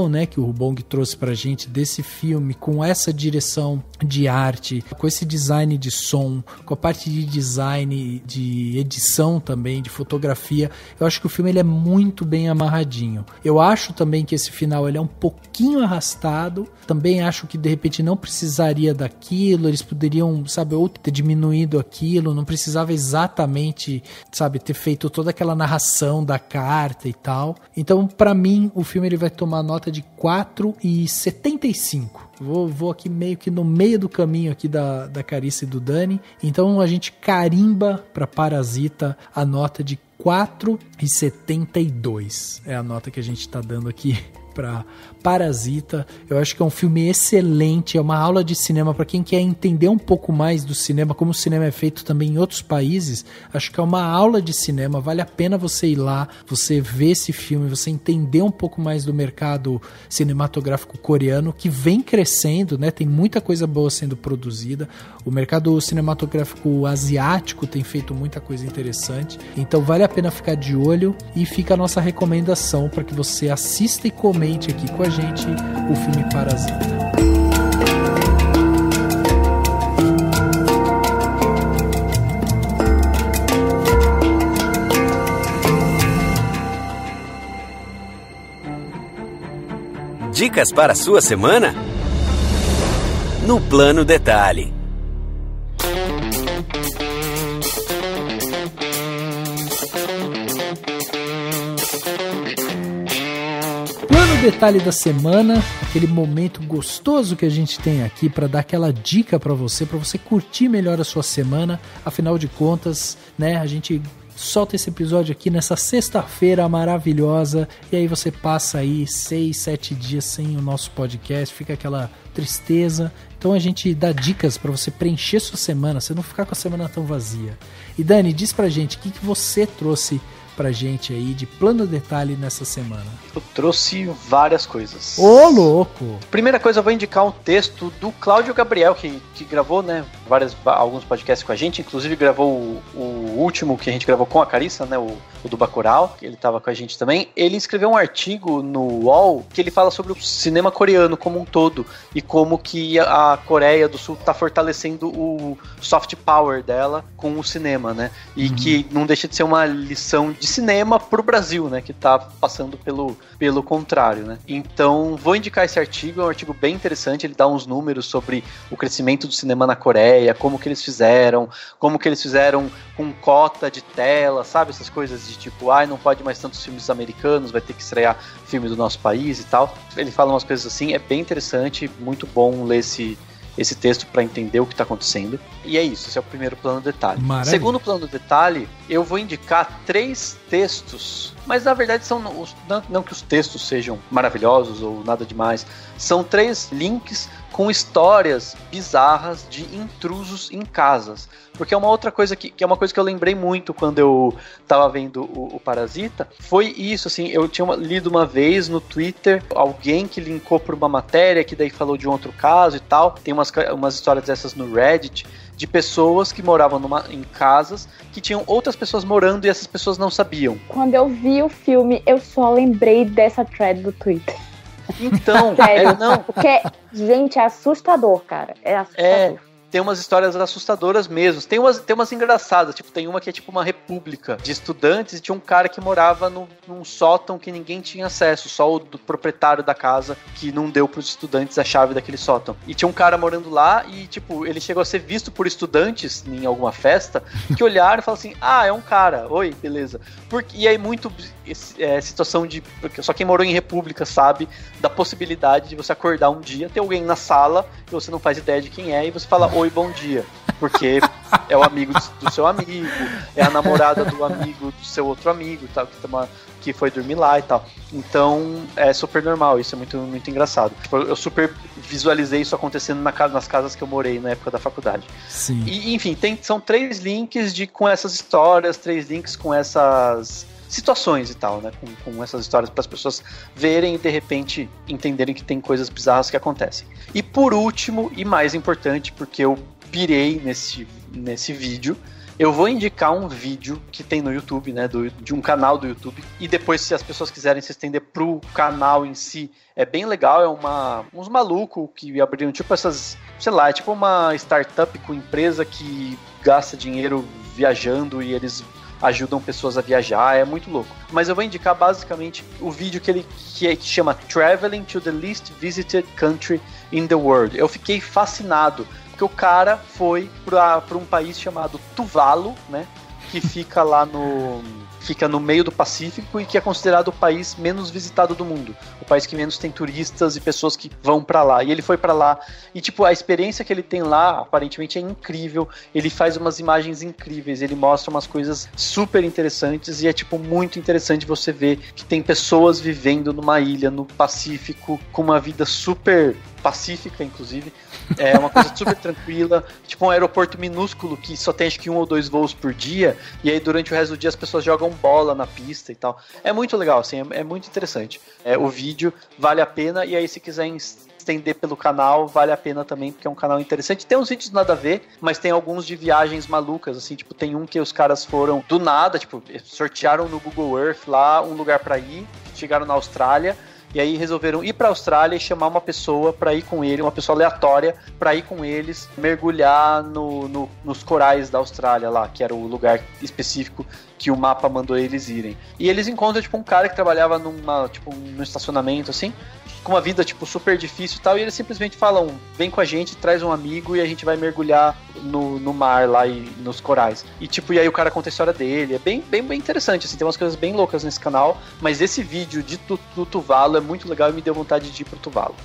né, que o Rubong trouxe pra gente desse filme, com essa direção de arte, com esse design de som, com a parte de design, de edição também, de fotografia, eu acho que o filme ele é muito bem amarradinho. Eu acho também que esse final ele é um pouquinho arrastado, também acho que de repente não precisaria daquilo, eles poderiam, sabe, ou ter diminuído aquilo, não precisava exatamente, sabe, ter feito toda aquela narração da carta e tal. Então, pra mim, o filme ele vai tomar nota de 4,75. Vou aqui meio que no meio do caminho aqui da Carissa e do Dani. Então a gente carimba para Parasita a nota de 4,72. É a nota que a gente tá dando aqui para Parasita. Eu acho que é um filme excelente, é uma aula de cinema para quem quer entender um pouco mais do cinema, como o cinema é feito também em outros países. Acho que é uma aula de cinema, vale a pena você ir lá, você ver esse filme, você entender um pouco mais do mercado cinematográfico coreano, que vem crescendo, né? Tem muita coisa boa sendo produzida. O mercado cinematográfico asiático tem feito muita coisa interessante, então vale a pena ficar de olho, e fica a nossa recomendação para que você assista e comente aqui com a gente o filme Parasita. Dicas para a sua semana? no Plano Detalhe. Plano Detalhe da semana, aquele momento gostoso que a gente tem aqui para dar aquela dica para você curtir melhor a sua semana. Afinal de contas, né, a gente solta esse episódio aqui nessa sexta-feira maravilhosa e aí você passa aí 6, 7 dias sem o nosso podcast, fica aquela tristeza. Então a gente dá dicas para você preencher sua semana, você não ficar com a semana tão vazia. E Dani, diz pra gente, o que você trouxe pra gente aí de Plano Detalhe nessa semana? Eu trouxe várias coisas. Ô, louco! Primeira coisa, eu vou indicar um texto do Cláudio Gabriel, que gravou, né, alguns podcasts com a gente, inclusive gravou o último que a gente gravou com a Carissa, né, o do Bacurau, ele estava com a gente também. Ele escreveu um artigo no UOL que ele fala sobre o cinema coreano como um todo e como que a Coreia do Sul está fortalecendo o soft power dela com o cinema, né, e que não deixa de ser uma lição de cinema pro Brasil, né, que tá passando pelo contrário, né. Então, vou indicar esse artigo, é um artigo bem interessante, ele dá uns números sobre o crescimento do cinema na Coreia, como que eles fizeram com cota de tela, sabe, essas coisas de tipo, não pode mais tantos filmes americanos, vai ter que estrear filme do nosso país e tal. Ele fala umas coisas assim, é bem interessante, muito bom ler esse texto para entender o que está acontecendo. E é isso, esse é o primeiro plano detalhe. Maravilha. Segundo plano detalhe, eu vou indicar 3 textos, mas na verdade são não que os textos sejam maravilhosos ou nada demais, são 3 links com histórias bizarras de intrusos em casas. Porque é uma outra coisa que é uma coisa que eu lembrei muito quando eu tava vendo o Parasita, foi isso, assim, eu tinha lido uma vez no Twitter, alguém que linkou por uma matéria, que daí falou de um outro caso e tal, tem umas histórias dessas no Reddit, de pessoas que moravam em casas, que tinham outras pessoas morando e essas pessoas não sabiam. Quando eu vi o filme, eu só lembrei dessa thread do Twitter. Então, sério, porque, gente, é assustador, cara. É assustador. Tem umas histórias assustadoras mesmo. Tem umas engraçadas. Tipo, tem uma que é tipo uma república de estudantes e tinha um cara que morava num sótão que ninguém tinha acesso. Só o proprietário da casa que não deu pros estudantes a chave daquele sótão. E tinha um cara morando lá e, tipo, ele chegou a ser visto por estudantes em alguma festa que olharam e falaram assim, é um cara. Oi, beleza. E aí muito situação de... Só quem morou em república sabe da possibilidade de você acordar um dia, ter alguém na sala e você não faz ideia de quem é e você fala, oi, bom dia, porque é o amigo do seu amigo, é a namorada do amigo do seu outro amigo, tal, que foi dormir lá e tal. Então, é super normal, isso é muito, muito engraçado. Tipo, eu super visualizei isso acontecendo nas casas que eu morei na época da faculdade. Sim. E, enfim, são 3 links com essas histórias, 3 links com essas situações e tal, né, com essas histórias para as pessoas verem e de repente entenderem que tem coisas bizarras que acontecem. E por último, e mais importante, porque eu pirei nesse vídeo, eu vou indicar um vídeo que tem no YouTube, né, de um canal do YouTube, e depois, se as pessoas quiserem se estender pro canal em si, é bem legal, uns malucos que abriram tipo essas, sei lá, é tipo uma startup com empresa que gasta dinheiro viajando e eles ajudam pessoas a viajar, é muito louco. Mas eu vou indicar basicamente o vídeo que chama Traveling to the Least Visited Country in the World. Eu fiquei fascinado, porque o cara foi para um país chamado Tuvalu, né, que fica lá no meio do Pacífico e que é considerado o país menos visitado do mundo, o país que menos tem turistas e pessoas que vão pra lá, e ele foi pra lá, e tipo, a experiência que ele tem lá, aparentemente é incrível, ele faz umas imagens incríveis, ele mostra umas coisas super interessantes, e é tipo, muito interessante você ver que tem pessoas vivendo numa ilha, no Pacífico, com uma vida super pacífica, inclusive, é uma coisa super tranquila, tipo um aeroporto minúsculo que só tem acho que 1 ou 2 voos por dia, e aí durante o resto do dia as pessoas jogam bola na pista e tal. É muito legal, assim, é muito interessante. O vídeo vale a pena, e aí se quiser estender pelo canal, vale a pena também, porque é um canal interessante. Tem uns vídeos nada a ver, mas tem alguns de viagens malucas, assim, tipo, tem um que os caras foram do nada, tipo, sortearam no Google Earth lá um lugar pra ir, chegaram na Austrália, e aí resolveram ir pra Austrália e chamar uma pessoa pra ir com ele, uma pessoa aleatória pra ir com eles, mergulhar nos corais da Austrália lá, que era o lugar específico que o mapa mandou eles irem. E eles encontram, tipo, um cara que trabalhava num estacionamento, assim, com uma vida, tipo, super difícil e tal, e eles simplesmente falam, vem com a gente, traz um amigo e a gente vai mergulhar no mar lá e nos corais. E, tipo, e aí o cara conta a história dele. É bem interessante, assim, tem umas coisas bem loucas nesse canal, mas esse vídeo do Tuvalu é muito legal e me deu vontade de ir pro Tuvalu.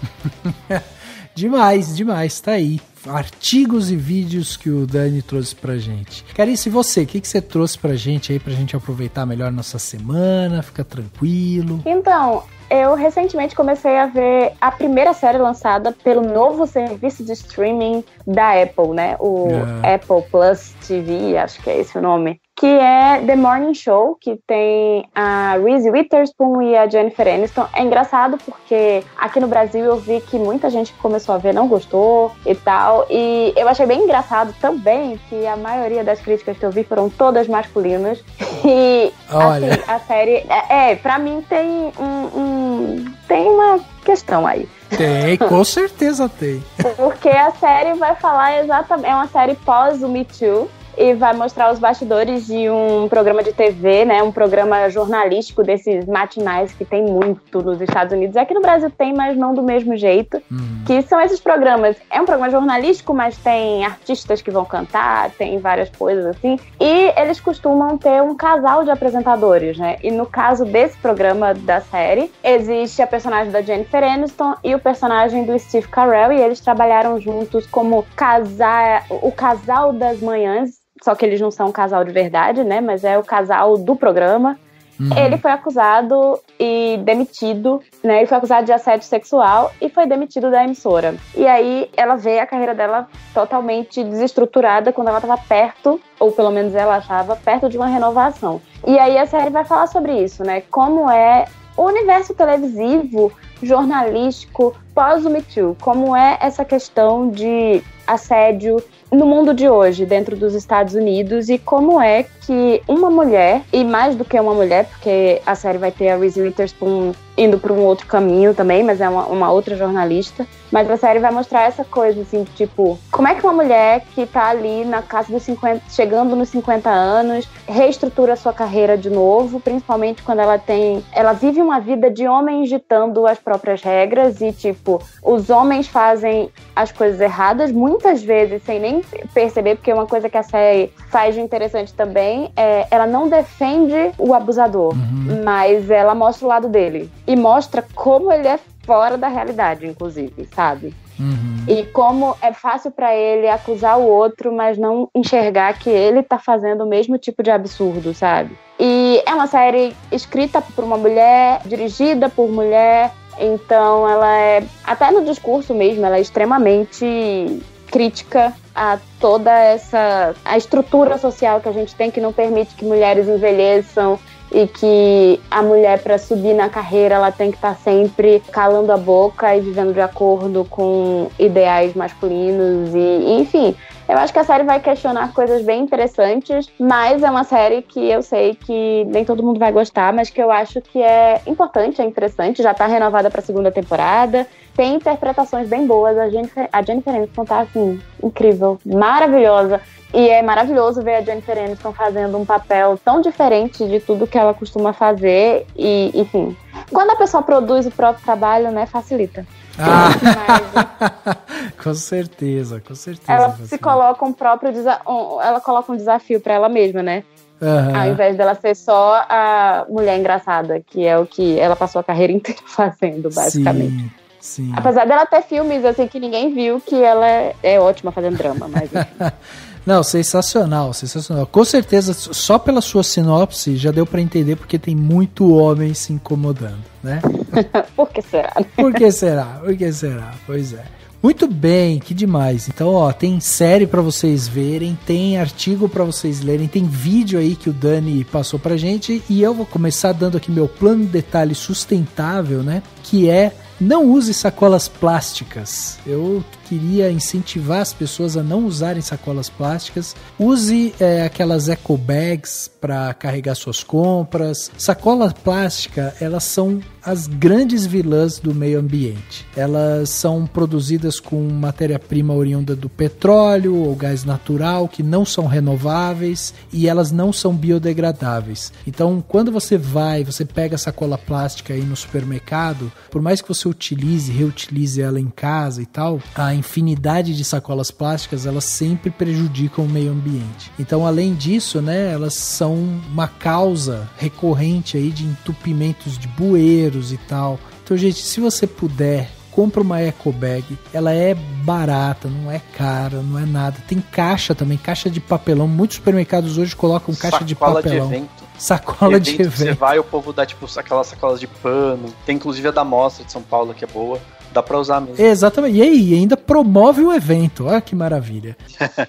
Demais, tá aí. Artigos e vídeos que o Dani trouxe pra gente. Carice, e você? O que você trouxe pra gente aí, pra gente aproveitar melhor nossa semana, ficar tranquilo? Então, eu recentemente comecei a ver a primeira série lançada pelo novo serviço de streaming da Apple, né? O Apple Plus TV, acho que é esse o nome. Que é The Morning Show, que tem a Reese Witherspoon e a Jennifer Aniston. É engraçado porque aqui no Brasil eu vi que muita gente que começou a ver não gostou e tal. E eu achei bem engraçado também que a maioria das críticas que eu vi foram todas masculinas. E olha, assim, a série... pra mim tem tem uma questão aí. Tem, com certeza tem. Porque a série vai falar exatamente... É uma série pós o Me Too. E vai mostrar os bastidores de um programa de TV, né? Um programa jornalístico desses matinais que tem muito nos Estados Unidos. Aqui no Brasil tem, mas não do mesmo jeito. Que são esses programas. É um programa jornalístico, mas tem artistas que vão cantar, tem várias coisas assim. E eles costumam ter um casal de apresentadores, né? E no caso desse programa da série, existe a personagem da Jennifer Aniston e o personagem do Steve Carell. E eles trabalharam juntos como o casal das manhãs. Só que eles não são um casal de verdade, né? Mas é o casal do programa. Ele foi acusado e demitido, né? Ele foi acusado de assédio sexual e foi demitido da emissora. E aí ela vê a carreira dela totalmente desestruturada quando ela estava perto, ou pelo menos ela achava, perto de uma renovação. E aí a série vai falar sobre isso, né? Como é o universo televisivo, jornalístico, pós o Me Too. Como é essa questão de assédio no mundo de hoje, dentro dos Estados Unidos, e como é que uma mulher, e mais do que uma mulher, porque a série vai ter a Reese Witherspoon indo para um outro caminho também, mas é uma outra jornalista, mas a série vai mostrar essa coisa, assim, tipo, como é que uma mulher que tá ali na casa dos 50, chegando nos 50 anos, reestrutura a sua carreira de novo, principalmente quando ela vive uma vida de homens ditando as próprias regras e, tipo, os homens fazem as coisas erradas, muitas vezes sem nem perceber, porque uma coisa que a série faz de interessante também é ela não defende o abusador, mas ela mostra o lado dele e mostra como ele é fora da realidade, inclusive, sabe? E como é fácil pra ele acusar o outro, mas não enxergar que ele tá fazendo o mesmo tipo de absurdo, sabe? E é uma série escrita por uma mulher, dirigida por mulher, então ela é, até no discurso mesmo, ela é extremamente crítica a toda a estrutura social que a gente tem, que não permite que mulheres envelheçam e que a mulher, para subir na carreira, ela tem que estar sempre calando a boca e vivendo de acordo com ideais masculinos e enfim. Eu acho que a série vai questionar coisas bem interessantes, mas é uma série que eu sei que nem todo mundo vai gostar, mas que eu acho que é importante, é interessante, já tá renovada pra segunda temporada, tem interpretações bem boas, a Jennifer Aniston tá, assim, incrível, maravilhosa, e é maravilhoso ver a Jennifer Aniston fazendo um papel tão diferente de tudo que ela costuma fazer, e, enfim, quando a pessoa produz o próprio trabalho, né, facilita. Com certeza. Ela se coloca ela coloca um desafio pra ela mesma, né? Ao invés dela ser só a mulher engraçada, que é o que ela passou a carreira inteira fazendo, basicamente. Sim. Apesar dela ter filmes assim que ninguém viu, que ela é ótima fazendo drama, mas enfim. Não, sensacional. Com certeza, só pela sua sinopse já deu pra entender porque tem muito homem se incomodando, né? Por que será? Por que será? Pois é. Muito bem, que demais. Então, ó, tem série pra vocês verem, tem artigo pra vocês lerem, tem vídeo aí que o Dani passou pra gente e eu vou começar dando aqui meu plano de detalhe sustentável, né? Que é: não use sacolas plásticas. Eu queria incentivar as pessoas a não usarem sacolas plásticas. Use aquelas eco bags para carregar suas compras. Sacola plástica, elas são as grandes vilãs do meio ambiente. Elas são produzidas com matéria-prima oriunda do petróleo ou gás natural, que não são renováveis e elas não são biodegradáveis. Então, quando você pega a sacola plástica aí no supermercado, por mais que você reutilize ela em casa e tal, a infinidade de sacolas plásticas, elas sempre prejudicam o meio ambiente. Então, além disso, né, elas são uma causa recorrente aí de entupimentos de bueiros e tal. Então, gente, se você puder, compra uma eco bag. Ela é barata, não é cara, não é nada. Tem caixa também, caixa de papelão. Muitos supermercados hoje colocam caixa de papelão. Sacola de evento. Você vai, o povo dá tipo aquelas sacolas de pano. Tem inclusive a da Mostra de São Paulo, que é boa. Dá pra usar mesmo. Exatamente. E aí, ainda promove o evento. Olha que maravilha.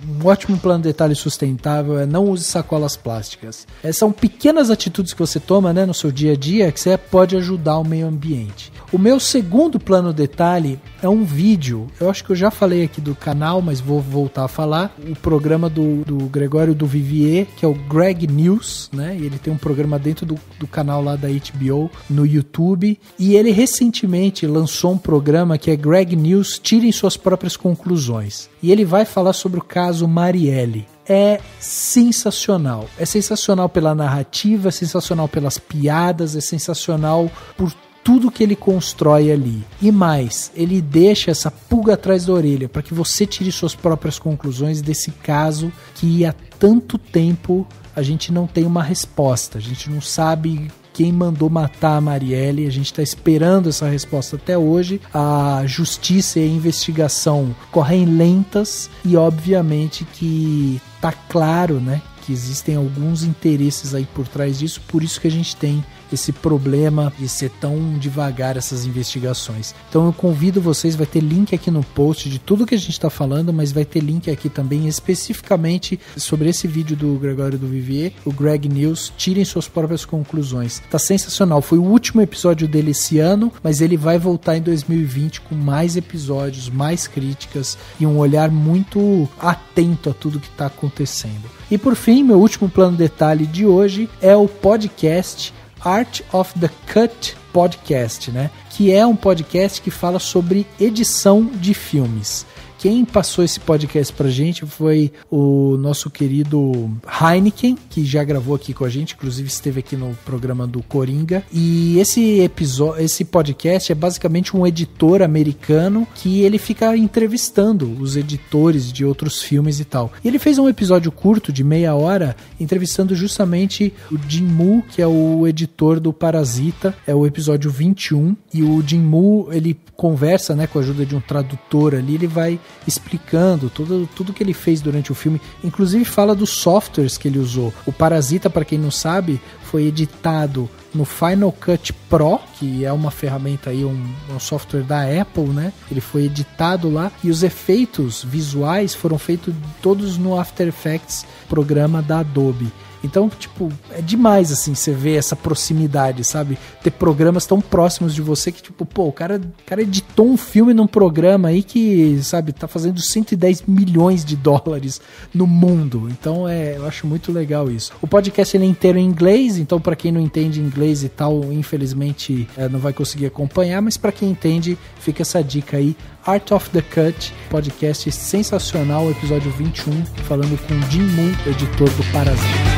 Um ótimo plano de detalhe sustentável é não use sacolas plásticas. São pequenas atitudes que você toma, né, no seu dia a dia que você pode ajudar o meio ambiente. O meu segundo plano de detalhe é um vídeo. Eu acho que eu já falei aqui do canal, mas vou voltar a falar. O programa do Gregório do Vivier, que é o Greg News, né? E ele tem um programa dentro do canal lá da HBO no YouTube. E ele recentemente lançou um programa que é Greg News, tirem suas próprias conclusões. E ele vai falar sobre o caso Marielle. É sensacional. É sensacional pela narrativa, é sensacional pelas piadas, é sensacional por tudo que ele constrói ali. E mais, ele deixa essa pulga atrás da orelha para que você tire suas próprias conclusões desse caso que há tanto tempo a gente não tem uma resposta. A gente não sabe quem mandou matar a Marielle. A gente está esperando essa resposta até hoje. A justiça e a investigação correm lentas e obviamente que tá claro, né, que existem alguns interesses aí por trás disso, por isso que a gente tem esse problema de ser tão devagar essas investigações. Então eu convido vocês, vai ter link aqui no post de tudo que a gente está falando, mas vai ter link aqui também especificamente sobre esse vídeo do Gregório do Vivier, o Greg News, tirem suas próprias conclusões. Tá sensacional, foi o último episódio dele esse ano, mas ele vai voltar em 2020 com mais episódios, mais críticas e um olhar muito atento a tudo que está acontecendo. E por fim, meu último plano de detalhe de hoje é o podcast Art of the Cut Podcast, né? Que é um podcast que fala sobre edição de filmes. Quem passou esse podcast pra gente foi o nosso querido Heineken, que já gravou aqui com a gente, inclusive esteve aqui no programa do Coringa. E esse podcast é basicamente um editor americano que ele fica entrevistando os editores de outros filmes e tal. E ele fez um episódio curto de meia hora entrevistando justamente o Jim Moo, que é o editor do Parasita, é o episódio 21. E o Jim Moo, ele conversa, né, com a ajuda de um tradutor ali, ele vai explicando tudo que ele fez durante o filme, inclusive fala dos softwares que ele usou. O Parasita, para quem não sabe, foi editado no Final Cut Pro, que é uma ferramenta aí, um software da Apple, né? Ele foi editado lá e os efeitos visuais foram feitos todos no After Effects, programa da Adobe. Então, tipo, é demais, assim, você ver essa proximidade, sabe? Ter programas tão próximos de você que, tipo, pô, o cara editou um filme num programa aí que, sabe, tá fazendo 110 milhões de dólares no mundo. Então, eu acho muito legal isso. O podcast ele é inteiro em inglês, então pra quem não entende inglês e tal, infelizmente não vai conseguir acompanhar, mas pra quem entende, fica essa dica aí. Art of the Cut, podcast sensacional, episódio 21, falando com Jim Moo, editor do Parasita.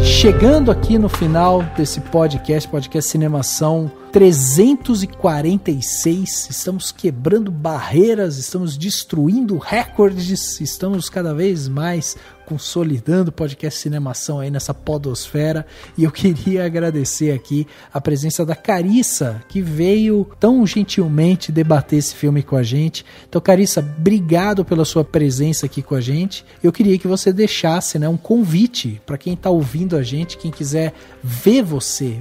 Chegando aqui no final desse podcast Cinemação 346, estamos quebrando barreiras, estamos destruindo recordes, estamos cada vez mais consolidando o podcast Cinemação aí nessa podosfera. E eu queria agradecer aqui a presença da Carissa, que veio tão gentilmente debater esse filme com a gente. Então, Carissa, obrigado pela sua presença aqui com a gente. Eu queria que você deixasse, né, um convite para quem está ouvindo a gente, quem quiser ver você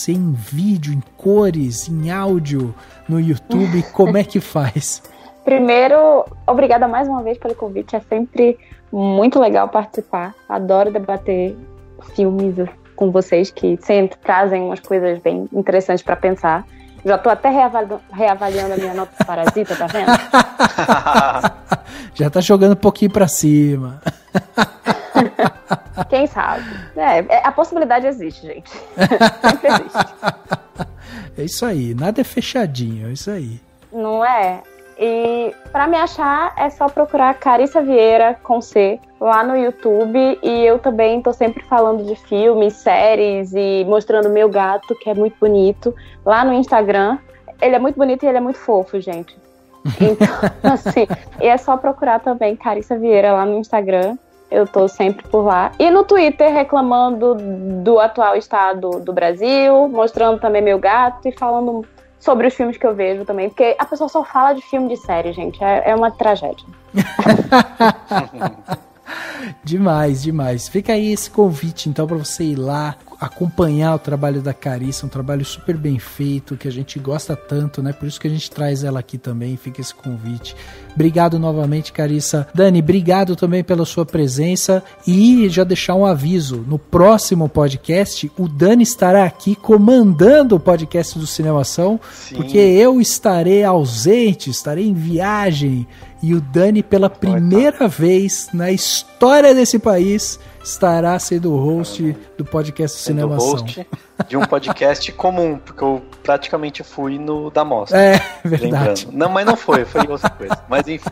em vídeo, em cores, em áudio, no YouTube, como é que faz? Primeiro, obrigada mais uma vez pelo convite, é sempre muito legal participar, adoro debater filmes com vocês que sempre trazem umas coisas bem interessantes para pensar. Já tô até reavaliando a minha nota do Parasita, tá vendo? Já tá jogando um pouquinho pra cima. Quem sabe? A possibilidade existe, gente. Sempre existe. É isso aí, nada é fechadinho, é isso aí. Não é? E pra me achar é só procurar Carissa Vieira com C lá no YouTube. E eu também tô sempre falando de filmes, séries e mostrando meu gato, que é muito bonito, lá no Instagram. Ele é muito bonito e ele é muito fofo, gente. Então, assim, e é só procurar também Carissa Vieira lá no Instagram. Eu tô sempre por lá. E no Twitter reclamando do atual estado do Brasil, mostrando também meu gato e falando sobre os filmes que eu vejo também. Porque a pessoa só fala de filme de série, gente. É uma tragédia. Demais, demais. Fica aí esse convite, então, para você ir lá acompanhar o trabalho da Carissa, um trabalho super bem feito, que a gente gosta tanto, né? Por isso que a gente traz ela aqui também, fica esse convite. Obrigado novamente, Carissa. Dani, obrigado também pela sua presença e já deixar um aviso, no próximo podcast, o Dani estará aqui comandando o podcast do Cinemação, porque eu estarei ausente, estarei em viagem e o Dani, pela primeira vez na história desse país, estará sendo o host do podcast Cinemação. Host de um podcast comum, porque eu praticamente fui no da mostra. É, verdade. Lembrando. Não, mas não foi outra coisa. Mas enfim.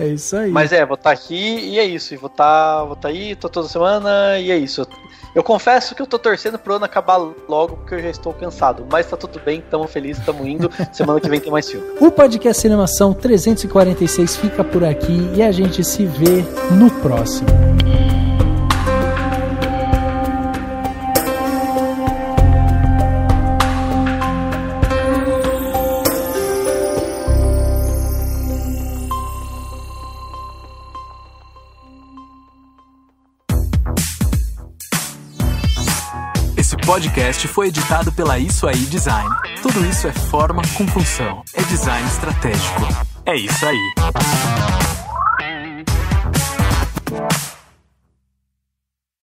É isso aí. Mas vou estar aqui e é isso. E vou estar aí, tô toda semana e é isso. Eu confesso que eu tô torcendo pro ano acabar logo, porque eu já estou cansado. Mas tá tudo bem, tamo feliz, tamo indo. Semana que vem tem mais filme. O podcast Cinemação 346 fica por aqui e a gente se vê no próximo. Esse podcast foi editado pela Isso Aí Design. Tudo isso é forma com função. É design estratégico. É isso aí.